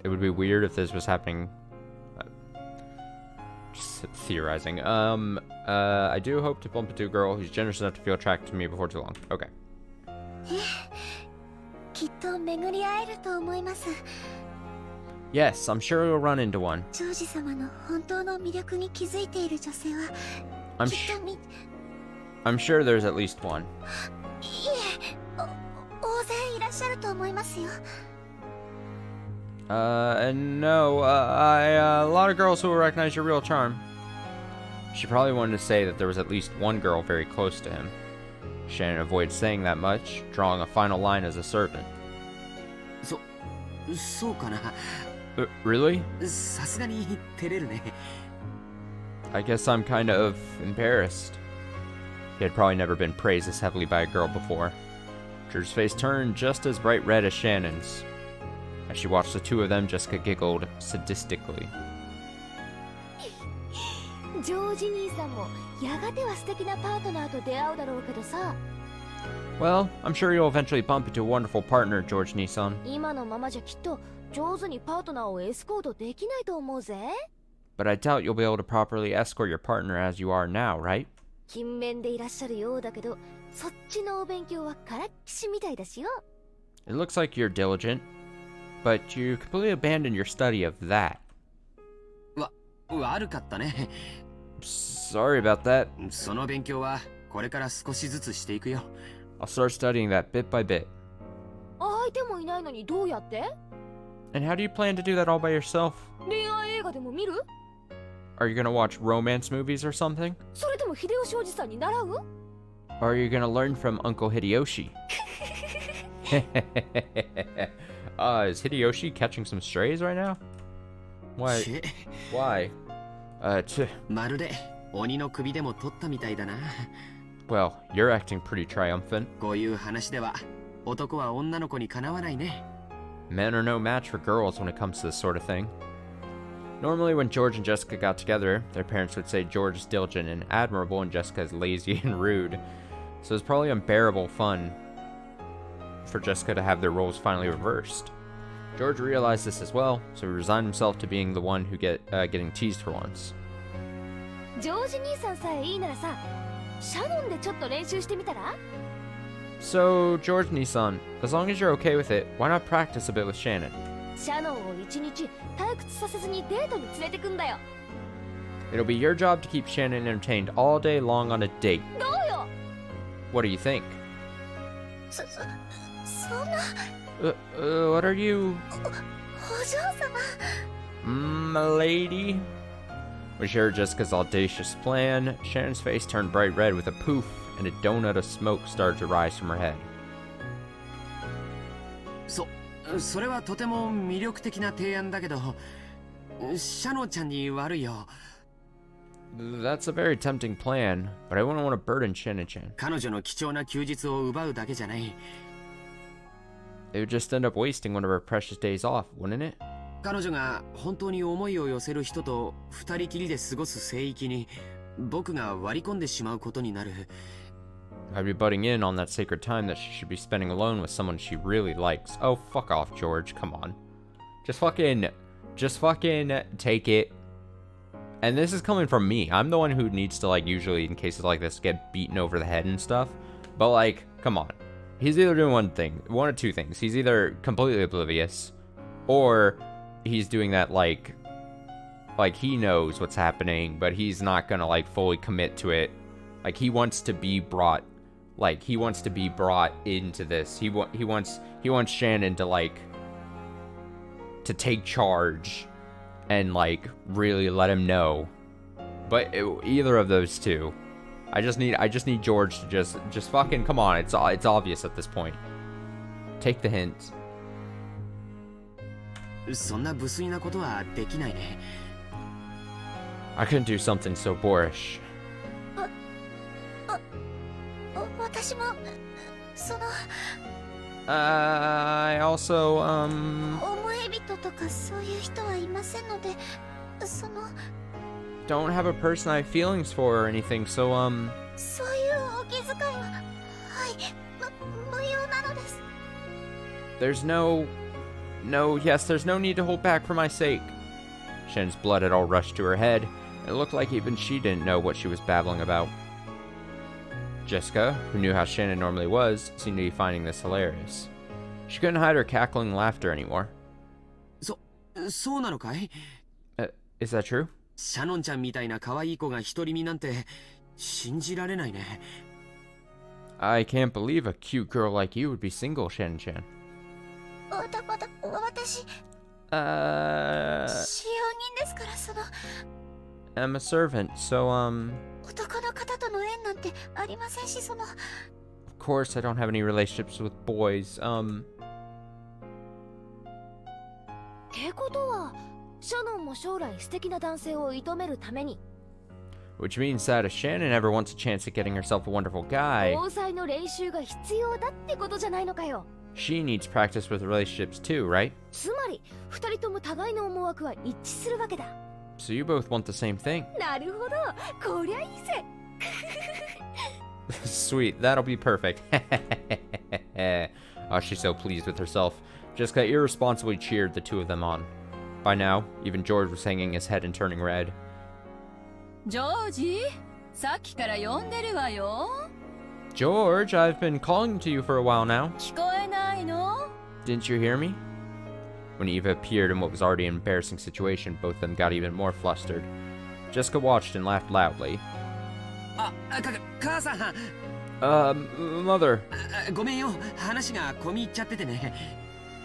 A: It would be weird if this was happening. Just theorizing. I do hope to bump into a girl who's generous enough to feel attracted to me before too long. Okay.
H: きっと巡り合えると思います。
A: Yes, I'm sure you'll run into one.
H: ジョージ様の本当の魅力に気づいている女性は
A: I'm
H: きっと
A: I'm sure there's at least one.
H: いえ、大勢いらっしゃると思いますよ。
A: And no, a lot of girls who will recognize your real charm. She probably wanted to say that there was at least one girl very close to him. Shannon avoided saying that much, drawing a final line as a servant.
F: そうかな。
A: Really?
F: さすがに照れるね。
A: I guess I'm kind of embarrassed. He had probably never been praised this heavily by a girl before. Drew's face turned just as bright red as Shannon's. As she watched the two of them, Jessica giggled sadistically.
E: ジョージ兄さんもやがては素敵なパートナーと出会うだろうけどさ。
A: Well, I'm sure you'll eventually bump into a wonderful partner, George Nissan.
E: 今のままじゃきっと上手にパートナーをエスコートできないと思うぜ。
A: But I doubt you'll be able to properly escort your partner as you are now, right?
E: 勤勉でいらっしゃるようだけど、そっちのお勉強はからっきしみたいだしよ。
A: It looks like you're diligent, but you completely abandoned your study of that.
F: 悪かったね。
A: Sorry about that.
F: その勉強はこれから少しずつしていくよ。
A: I'll start studying that bit by bit.
E: 相手もいないのにどうやって？
A: And how do you plan to do that all by yourself?
E: 恋愛映画でも見る？
A: Are you gonna watch romance movies or something?
E: それとも秀吉おじさんに習う？
A: Or are you gonna learn from Uncle Hideyoshi? Is Hideyoshi catching some strays right now? Why?
F: チェ
A: Why?
F: まるで鬼の首でも取ったみたいだな。
A: Well, you're acting pretty triumphant.
F: こういう話では男は女の子にかなわないね。
A: Men are no match for girls when it comes to this sort of thing. Normally, when George and Jessica got together, their parents would say George is diligent and admirable and Jessica is lazy and rude. So it's probably unbearable fun for Jessica to have their roles finally reversed. George realized this as well, so he resigned himself to being the one who getting teased for once.
E: ジョージ兄さんさえいいならさ、シャノンでちょっと練習してみたら？
A: So, George Nissan, as long as you're okay with it, why not practice a bit with Shannon?
E: シャノンを一日退屈させずにデートに連れてくんだよ。
A: It'll be your job to keep Shannon entertained all day long on a date.
E: どうよ。
A: What do you think?
H: そんな
A: What are you...
H: お嬢様。
A: Milady? When she heard Jessica's audacious plan, Shannon's face turned bright red with a poof, and a donut of smoke started to rise from her head.
F: それはとても魅力的な提案だけど、シャノちゃんに悪いよ。
A: That's a very tempting plan, but I wouldn't want to burden Shannon-chan.
F: 彼女の貴重な休日を奪うだけじゃない。
A: It would just end up wasting one of her precious days off, wouldn't it?
F: 彼女が本当に思いを寄せる人と二人きりで過ごす聖域に僕が割り込んでしまうことになる。
A: I'd be butting in on that sacred time that she should be spending alone with someone she really likes. Oh, fuck off, George. Come on. Just fucking take it. And this is coming from me. I'm the one who needs to, like, usually in cases like this, get beaten over the head and stuff. But, like, come on. He's either doing one of two things. He's either completely oblivious, or he's doing that, like he knows what's happening, but he's not gonna, like, fully commit to it. Like, he wants to be brought into this. He wants Shannon to, like, to take charge and, like, really let him know. But either of those two. I just need George to just fucking come on. It's obvious at this point. Take the hint.
F: そんな無粋なことはできないね。
A: I couldn't do something so boorish.
H: 私もその
A: I also
H: 思い人とかそういう人はいませんので、その
A: don't have a person I have feelings for or anything, so
H: そういうお気遣いははい無用なのです。
A: there's no need to hold back for my sake. Shen's blood had all rushed to her head, and it looked like even she didn't know what she was babbling about. Jessica, who knew how Shannon normally was, seemed to be finding this hilarious. She couldn't hide her cackling laughter anymore.
F: そうなのかい？
A: Is that true?
F: シャノンちゃんみたいな可愛い子が独り身なんて信じられないね。
A: I can't believe a cute girl like you would be single, Shannon-chan.
H: 私使用人ですから、その
A: I'm a servant, so
H: 男の方との縁なんてありませんし、その
A: of course I don't have any relationships with boys.
E: ってことはシャノンも将来素敵な男性を射止めるために
A: Which means that if Shannon ever wants a chance at getting herself a wonderful guy,
E: 交際の練習が必要だってことじゃないのかよ。
A: she needs practice with relationships too, right?
E: つまり二人とも互いの思惑は一致するわけだ。
A: So you both want the same thing.
E: なるほど、こりゃいいぜ。
A: Sweet, that'll be perfect. Oh, she's so pleased with herself. Jessica irresponsibly cheered the two of them on. By now, even George was hanging his head and turning red.
C: ジョージ、さっきから呼んでるわよ。
A: George, I've been calling to you for a while now.
C: 聞こえないの？
A: Didn't you hear me? When Eva appeared in what was already an embarrassing situation, both of them got even more flustered. Jessica watched and laughed loudly.
F: 母さん、
A: Mother.
F: ごめんよ、話が込み入っちゃっててね。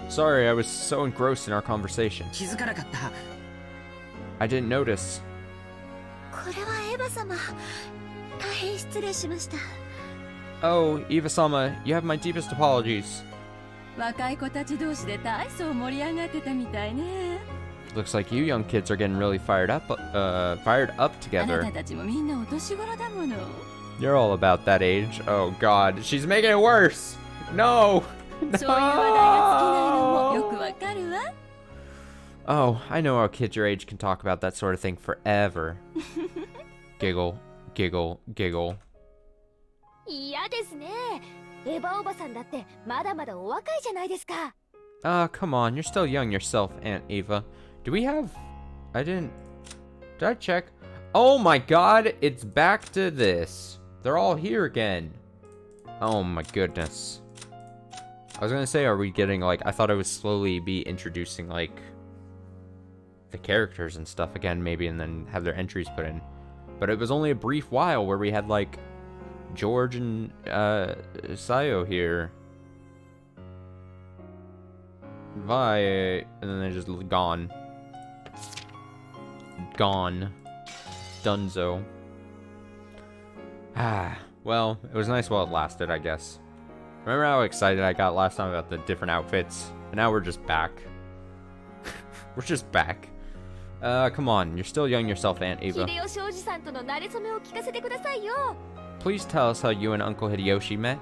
A: Sorry, I was so engrossed in our conversation.
F: 気づかなかった。
A: I didn't notice.
H: これはエヴァ様、大変失礼しました。
A: Oh, Eva-sama, you have my deepest apologies.
C: 若い子たち同士で大層盛り上がってたみたいね。
A: Looks like you young kids are getting really fired up
C: あな
A: together.
C: たたちもみんなお年頃だもの。
A: You're all about that age. Oh God, she's making it worse. No.
C: そういう話題が尽きないのもよくわかるわ。
A: Oh, I know how kids your age can talk about that sort of thing forever. Giggle, giggle, giggle.
E: 嫌ですね。エヴァおばさんだってまだまだお若いじゃないですか。
A: Come on, you're still young yourself, Aunt Eva. Do we have... Did I check? Oh my God, it's back to this. They're all here again. Oh my goodness. I was gonna say, are we getting, like, I thought I would slowly be introducing, like, the characters and stuff again, maybe, and then have their entries put in. But it was only a brief while where we had, like, George and, Sayo here. Vi, and then they're just gone. Gone. Dunzo. Ah, well, it was nice while it lasted, I guess. Remember how excited I got last time about the different outfits? And now we're just back. We're just back. Come on, you're still young yourself, Aunt Ava.
E: 秀吉おじさんとの馴れ初めを聞かせてくださいよ。
A: Please tell us how you and Uncle Hideyoshi met.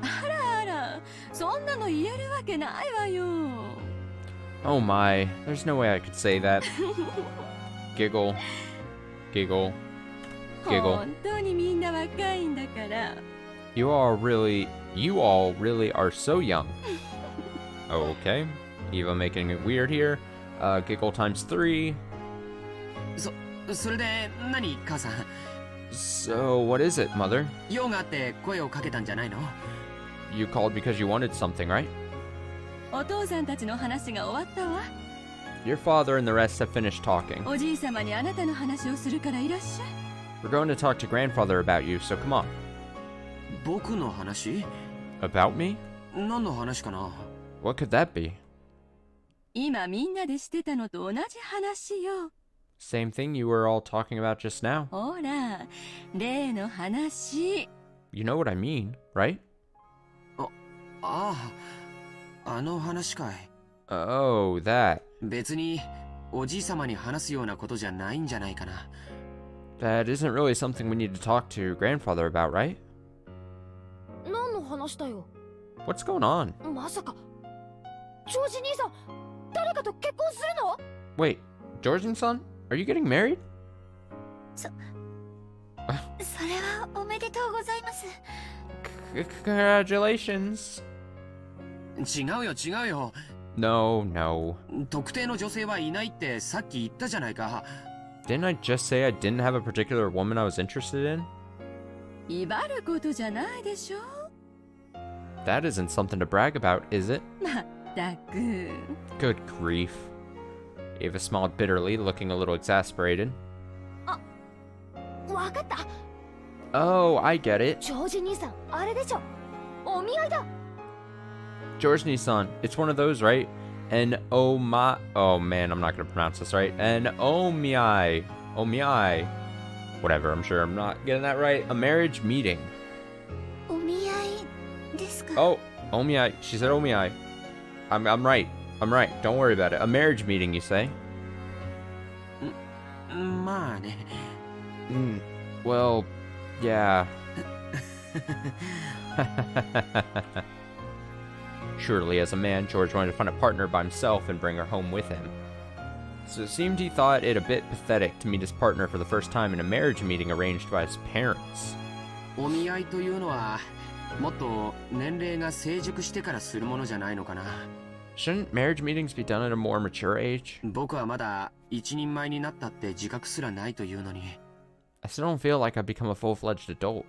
C: あらあら、そんなの言えるわけないわよ。
A: Oh my, there's no way I could say that. Giggle. Giggle. Giggle.
C: 本当にみんな若いんだから。
A: You all really are so young. Okay. Eva making it weird here. Giggle times 3.
F: それで何母さん
A: So, what is it, Mother?
F: 用があって声をかけたんじゃないの
A: You called because you wanted something, right?
C: お父さんたちの話が終わったわ。
A: Your father and the rest have finished talking.
C: おじいさまにあなたの話をするからいらっしゃい。
A: We're going to talk to grandfather about you, so come on.
F: 僕の話
A: About me?
F: 何の話かな
A: What could that be?
C: 今みんなでしてたのと同じ話よ。
A: Same thing you were all talking about just now.
C: ほら、例の話。
A: You know what I mean, right?
F: ああの話かい
A: Oh, that.
F: 別におじいさまに話すようなことじゃないんじゃないかな
A: That isn't really something we need to talk to grandfather about, right?
E: 何の話だよ。
A: What's going on?
E: まさかジョージ兄さん誰かと結婚するの？
A: Wait, George and son? Are you getting married?
H: それはおめでとうございます。
A: Congratulations.
F: 違うよ違うよ
A: No, no.
F: 特定の女性はいないってさっき言ったじゃないか
A: Didn't I just say I didn't have a particular woman I was interested in?
C: 威張ることじゃないでしょ。
A: That isn't something to brag about, is it?
C: まったく。
A: Good grief. Ava smiled bitterly, looking a little exasperated.
E: わかった。
A: Oh, I get it.
E: ジョージ兄さんあれでしょ。お見合いだ。
A: George Nissan. It's one of those, right? And oh my... Oh man, I'm not going to pronounce this right. And oh miai. Oh miai. Whatever, I'm sure I'm not getting that right. A marriage meeting.
H: お見合いですか？
A: Oh, omiai. She said omiai. I'm right. I'm right. Don't worry about it. A marriage meeting, you say?
F: まあね
A: Well, yeah. Surely, as a man, George wanted to find a partner by himself and bring her home with him. So it seemed he thought it a bit pathetic to meet his partner for the first time in a marriage meeting arranged by his parents.
F: お見合いというのはもっと年齢が成熟してからするものじゃないのかな
A: Shouldn't marriage meetings be done at a more mature age?
F: 僕はまだ一人前になったって自覚すらないというのに
A: I still don't feel like I've become a full-fledged adult.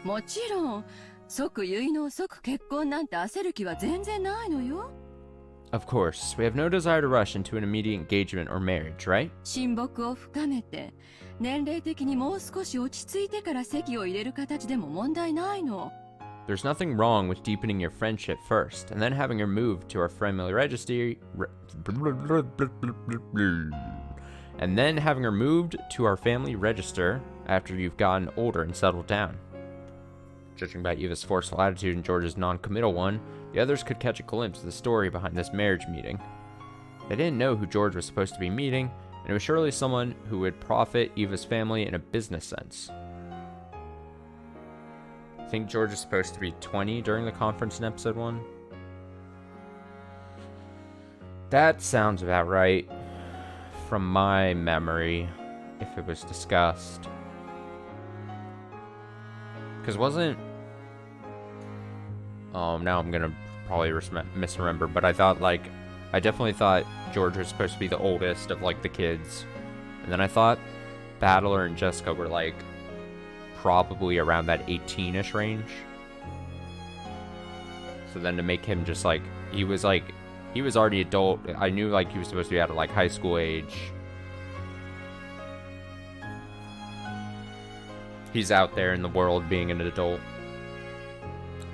C: もちろん、即結納即結婚なんて焦る気は全然ないのよ。
A: Of course, we have no desire to rush into an immediate engagement or marriage, right?
C: 親睦を深めて、年齢的にもう少し落ち着いてから籍を入れる形でも問題ないの。
A: There's nothing wrong with deepening your friendship first, and then having her moved to our family registry... And then having her moved to our family register after you've gotten older and settled down. Judging by Eva's forceful attitude and George's non-committal one, the others could catch a glimpse of the story behind this marriage meeting. They didn't know who George was supposed to be meeting, and it was surely someone who would profit Eva's family in a business sense. I think George is supposed to be 20 during the conference in episode 1. That sounds about right. From my memory, if it was discussed. Because wasn't... Oh, now I'm gonna probably misremember, but I thought, like... I definitely thought George was supposed to be the oldest of, like, the kids. And then I thought Battler and Jessica were, like, probably around that 18-ish range. So then to make him just like, he was already adult. I knew like he was supposed to be out of like high school age. He's out there in the world being an adult.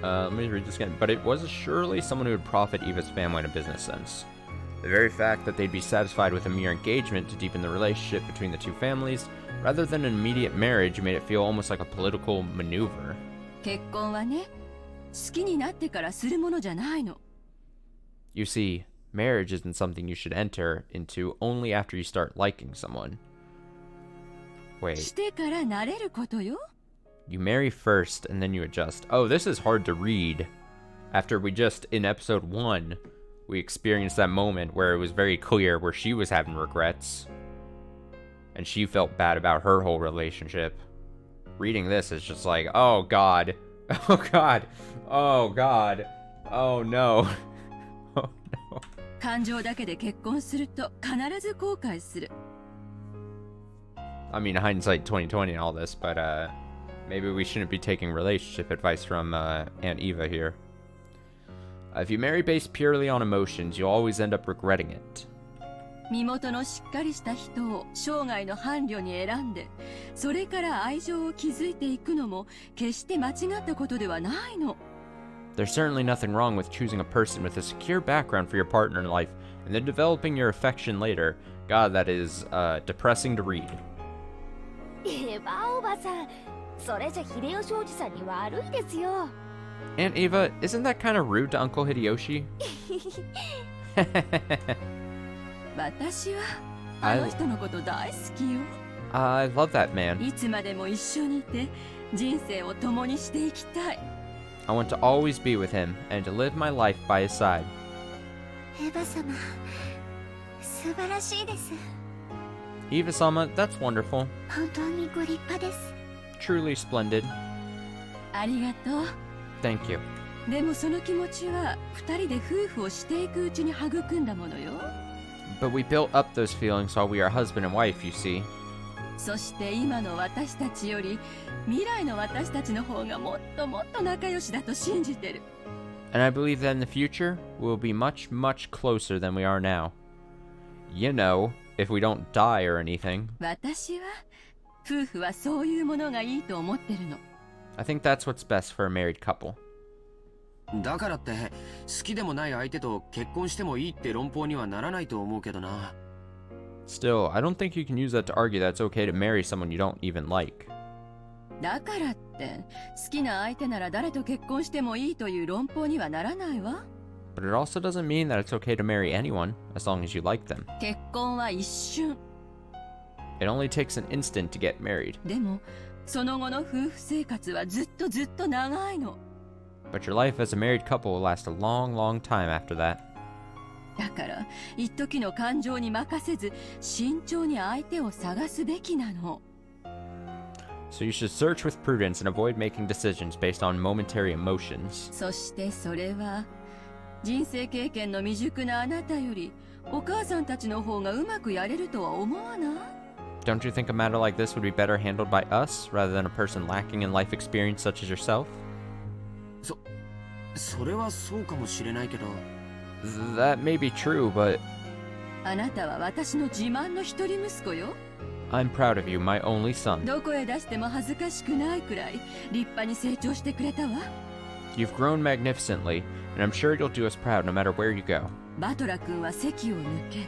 A: Let me read this again. But it was surely someone who would profit Eva's family in a business sense. The very fact that they'd be satisfied with a mere engagement to deepen the relationship between the two families, rather than an immediate marriage, made it feel almost like a political maneuver.
C: 結婚はね、好きになってからするものじゃないの。
A: You see, marriage isn't something you should enter into only after you start liking someone. Wait.
C: してから慣れることよ。
A: You marry first, and then you adjust. Oh, this is hard to read. After we just, in episode 1, we experienced that moment where it was very clear where she was having regrets. And she felt bad about her whole relationship. Reading this is just like, oh god. Oh god. Oh god. Oh no. Oh no.
C: 感情だけで結婚すると必ず後悔する。
A: I mean, hindsight 2020 and all this, but maybe we shouldn't be taking relationship advice from Aunt Eva here. If you marry based purely on emotions, you'll always end up regretting it.
C: 身元のしっかりした人を生涯の伴侶に選んで、それから愛情を築いていくのも決して間違ったことではないの。
A: There's certainly nothing wrong with choosing a person with a secure background for your partner in life and then developing your affection later. God, that is depressing to read.
E: エヴァおばさん、それじゃ秀吉おじさんに悪いですよ。
A: Aunt Eva, isn't that kind of rude to Uncle Hideyoshi?
C: 私はあの人のこと大好きよ。
A: I love that man.
C: いつまでも一緒にいて人生を共にしていきたい。
A: I want to always be with him and to live my life by his side.
H: エヴァ様、素晴らしいです。
A: Eva-sama, that's wonderful.
H: 本当にご立派です。
A: Truly splendid.
C: ありがとう。
A: Thank you.
C: でもその気持ちは二人で夫婦をしていくうちに育んだものよ。
A: But we built up those feelings while we are husband and wife, you see.
C: そして今の私たちより未来の私たちの方がもっともっと仲良しだと信じてる。
A: And I believe that in the future, we'll be much, much closer than we are now. You know, if we don't die or anything.
C: 私は夫婦はそういうものがいいと思ってるの。
A: I think that's what's best for a married couple.
F: だからって好きでもない相手と結婚してもいいって論法にはならないと思うけどな。
A: Still, I don't think you can use that to argue that it's okay to marry someone you don't even like.
C: だからって好きな相手なら誰と結婚してもいいという論法にはならないわ。
A: But it also doesn't mean that it's okay to marry anyone, as long as you like them.
C: 結婚は一瞬。
A: It only takes an instant to get married.
C: でもその後の夫婦生活はずっとずっと長いの。
A: But your life as a married couple will last a long, long time after that.
C: だから一時の感情に任せず慎重に相手を探すべきなの。
A: So you should search with prudence and avoid making decisions based on momentary emotions.
C: そしてそれは人生経験の未熟なあなたよりお母さんたちの方がうまくやれるとは思わない？
A: Don't you think a matter like this would be better handled by us rather than a person lacking in life experience such as yourself?
F: それはそうかもしれないけど。
A: That may be true, but
C: あなたは私の自慢の一人息子よ。
A: I'm proud of you, my only son.
C: どこへ出しても恥ずかしくないくらい立派に成長してくれたわ。
A: You've grown magnificently, and I'm sure you'll do us proud no matter where you go.
C: バトラ君は席を抜け、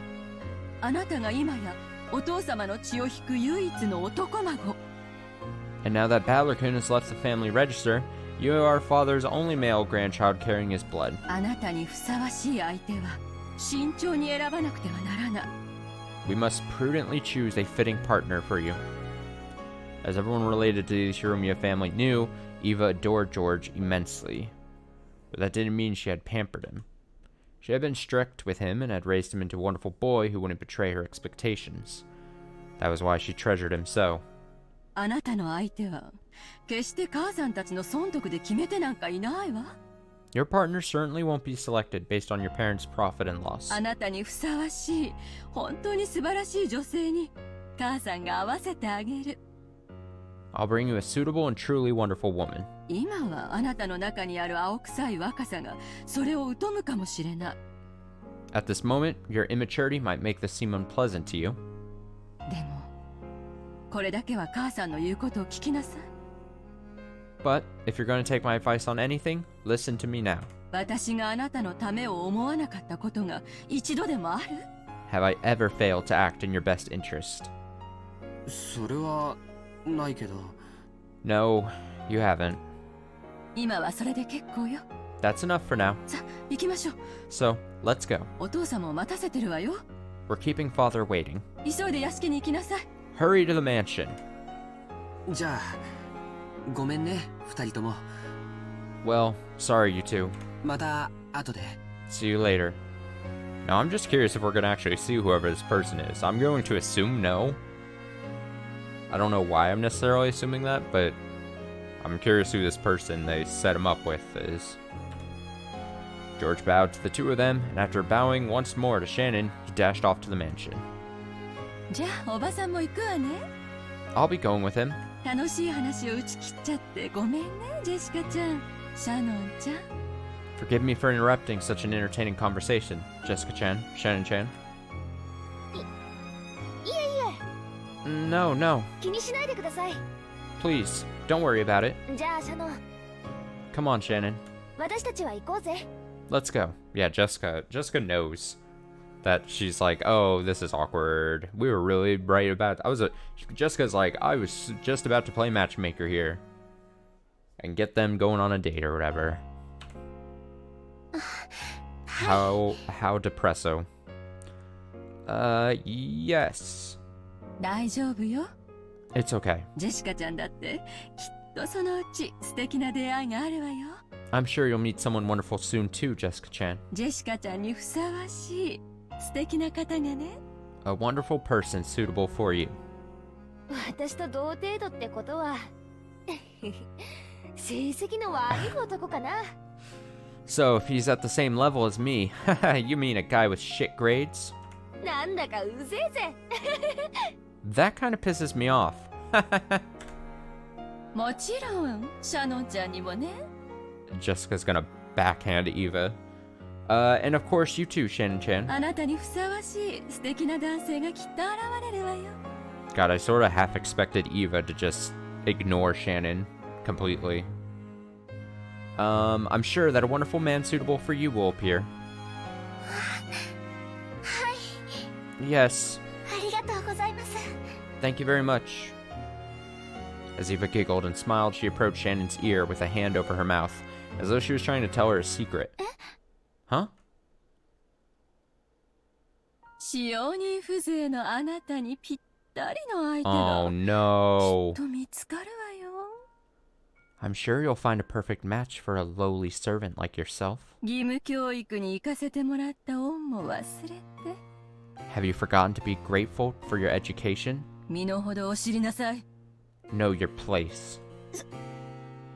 C: あなたが今やお父様の血を引く唯一の男孫。
A: And now that Balor-kun has left the family register, you are our father's only male grandchild carrying his blood.
C: あなたにふさわしい相手は慎重に選ばなくてはならない。
A: We must prudently choose a fitting partner for you. As everyone related to the Shiromiya family knew, Eva adored George immensely. But that didn't mean she had pampered him. She had been strict with him and had raised him into a wonderful boy who wouldn't betray her expectations. That was why she treasured him so.
C: あなたの相手は決して母さんたちの損得で決めてなんかいないわ。
A: Your partner certainly won't be selected based on your parents' profit and loss.
C: あなたにふさわしい本当に素晴らしい女性に母さんが合わせてあげる。
A: I'll bring you a suitable and truly wonderful woman.
C: 今はあなたの中にある青臭い若さがそれを疎むかもしれない。
A: At this moment, your immaturity might make this seem unpleasant to you.
C: でもこれだけは母さんの言うことを聞きなさい。
A: But if you're going to take my advice on anything, listen to me now.
C: 私があなたのためを思わなかったことが一度でもある？
A: Have I ever failed to act in your best interest?
F: それはないけど。
A: No, you haven't.
C: 今はそれで結構よ。
A: That's enough for now.
C: さあ行きましょう。
A: So, let's go.
C: お父様を待たせてるわよ。
A: We're keeping father waiting.
C: 急いで屋敷に行きなさい。
A: Hurry to the mansion.
F: じゃあごめんね二人とも。
A: Well, sorry you two.
F: また後で。
A: See you later. Now, I'm just curious if we're going to actually see whoever this person is. I'm going to assume no. I don't know why I'm necessarily assuming that, but I'm curious who this person they set him up with is. George bowed to the two of them, and after bowing once more to Shannon, he dashed off to the mansion.
C: じゃあおばさんも行くわね。
A: I'll be going with him.
C: 楽しい話を打ち切っちゃってごめんね、ジェシカちゃん、シャノンちゃん。
A: Forgive me for interrupting such an entertaining conversation, Jessica-chan, Shannon-chan.
E: いえい
A: No, no.
E: え、気にしないでください。
A: Please, don't worry about it.
E: じゃあシャノン、
A: Come on, Shannon.
E: 私たちは行こうぜ。
A: Let's go. Yeah, Jessica knows that she's like, oh, this is awkward. We were really right about Jessica's like, I was just about to play Matchmaker here and get them going on a date or whatever. How depresso. Yes.
C: 大丈夫よ。
A: It's okay.
C: ジェシカちゃんだってきっとそのうち素敵な出会いがあるわよ。
A: I'm sure you'll meet someone wonderful soon too, Jessica-chan.
C: ジェシカちゃんにふさわしい素敵な方がね。
A: A wonderful person suitable for you.
E: 私と同程度ってことは成績の悪い男かな。
A: So, if he's at the same level as me, you mean a guy with shit grades?
E: なんだかうぜえぜ。
A: That kind of pisses me off.
C: もちろんシャノンちゃんにもね。
A: Jessica's gonna backhand Eva. And of course you too, Shannon-chan.
C: あなたにふさわしい素敵な男性がきっと現れるわよ。
A: God, I sort of half expected Eva to just ignore Shannon completely. I'm sure that a wonderful man suitable for you will appear.
H: はい、
A: Yes,
H: ありがとうございます。
A: thank you very much. As Eva giggled and smiled, she approached Shannon's ear with a hand over her mouth, as though she was trying to tell her a secret. Huh?
C: 使用人風情のあなたにぴったりの相手が
A: Oh no.
C: きっと見つかるわよ。
A: I'm sure you'll find a perfect match for a lowly servant like yourself.
C: 義務教育に行かせてもらった恩も忘れて。
A: Have you forgotten to be grateful for your education?
C: 身の程を知りなさい。
A: Know your place.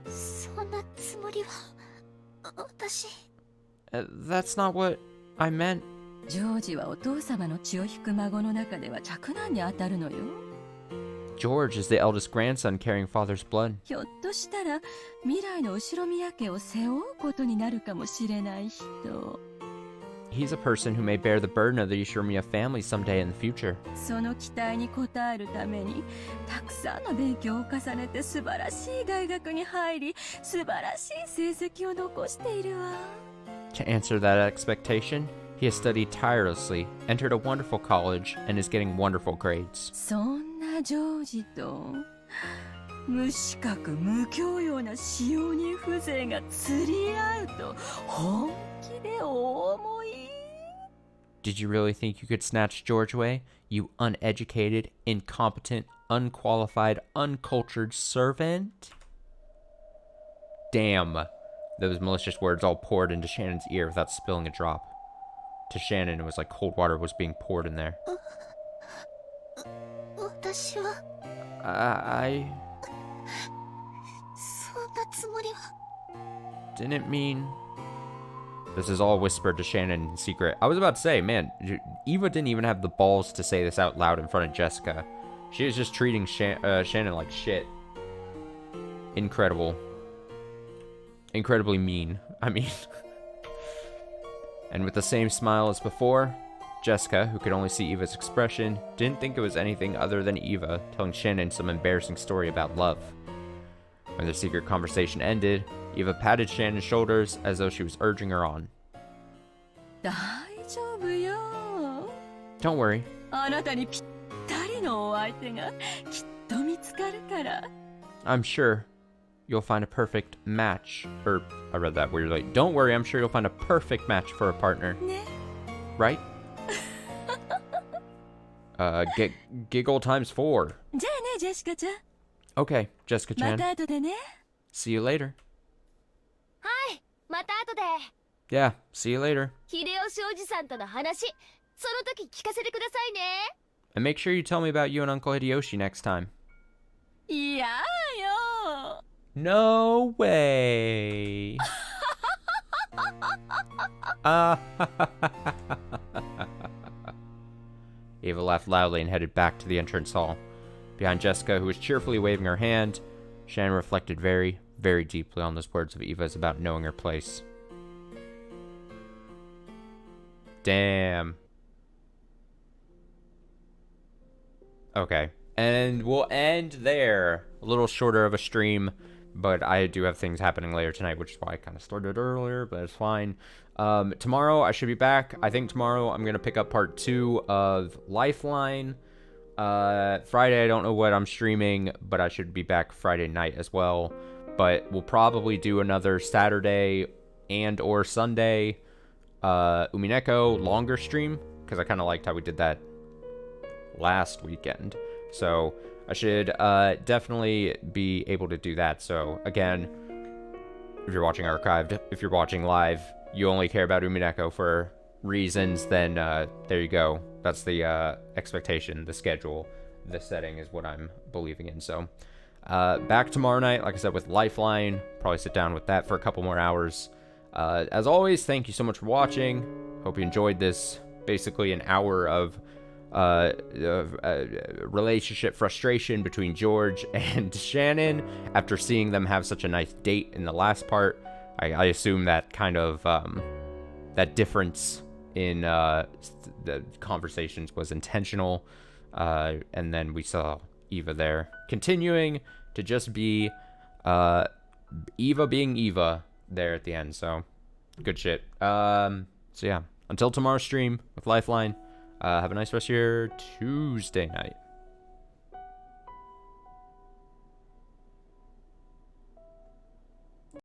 H: そんなつもりは、私。
A: That's not what I meant.
C: ジョージはお父様の血を引く孫の中では嫡男に当たるのよ。
A: George is the eldest grandson carrying father's blood.
C: ひょっとしたら未来の後ろ宮家を背負うことになるかもしれない人。
A: He's a person who may bear the burden of the Ishirmiya family someday in the future.
C: その期待に応えるためにたくさんの勉強を重ねて素晴らしい大学に入り素晴らしい成績を残しているわ。
A: To answer that expectation, he has studied tirelessly, entered a wonderful college, and is getting wonderful grades.
C: そんなジョージと無資格無教養な使用人風情が釣り合うと本気でお思い？
A: Did you really think you could snatch George away, you uneducated, incompetent, unqualified, uncultured servant? Damn. Those malicious words all poured into Shannon's ear without spilling a drop. To Shannon, it was like cold water was being poured in there.
H: 私は
A: I
H: そんなつもりは。
A: didn't mean... This is all whispered to Shannon in secret. I was about to say, man, Eva didn't even have the balls to say this out loud in front of Jessica. She was just treating Shannon like shit. incredible. Incredibly mean, I mean. And with the same smile as before, Jessica, who could only see Eva's expression, didn't think it was anything other than Eva telling Shannon some embarrassing story about love. When their secret conversation ended, Eva patted Shannon's shoulders as though she was urging her on.
C: 大丈夫よ。
A: Don't worry.
C: あなたにぴったりのお相手がきっと見つかるから。
A: I'm sure you'll find a perfect match. Or, I read that weirdly. Don't worry, I'm sure you'll find a perfect match for a partner.
C: ね。
A: Right? Giggle times 4.
C: じゃあね、ジェシカちゃん。
A: Okay, Jessica
C: ま
A: Chan.
C: た後でね。
A: See you later.
E: はいまた後で
A: Yeah, see you later.
E: 秀吉おじさんとの話その時聞かせてくださいね
A: And make sure you tell me about you and Uncle Hideyoshi next time.
C: いやよ。
A: No way. Eva laughed loudly and headed back to the entrance hall. Behind Jessica, who was cheerfully waving her hand, Shannon reflected very, very deeply on those words of Eva's about knowing her place. Damn. Okay. And we'll end there. A little shorter of a stream, but I do have things happening later tonight, which is why I kind of started earlier, but it's fine. Tomorrow I should be back. I think tomorrow I'm going to pick up part 2 of Lifeline. Friday I don't know what I'm streaming, but I should be back Friday night as well. But we'll probably do another Saturday and or Sunday Umineko longer stream, because I kind of liked how we did that last weekend. So I should definitely be able to do that. So again, if you're watching archived, if you're watching live, you only care about Umineko for reasons, then there you go. That's the expectation, the schedule, the setting is what I'm believing in. So back tomorrow night, like I said, with Lifeline. Probably sit down with that for a couple more hours. As always, thank you so much for watching. Hope you enjoyed this basically an hour of relationship frustration between George and Shannon after seeing them have such a nice date in the last part. I assume that kind of that difference in the conversations was intentional, and then we saw Eva there continuing to just be Eva being Eva there at the end. So good shit. So yeah, until tomorrow's stream with Lifeline, have a nice rest of your Tuesday night.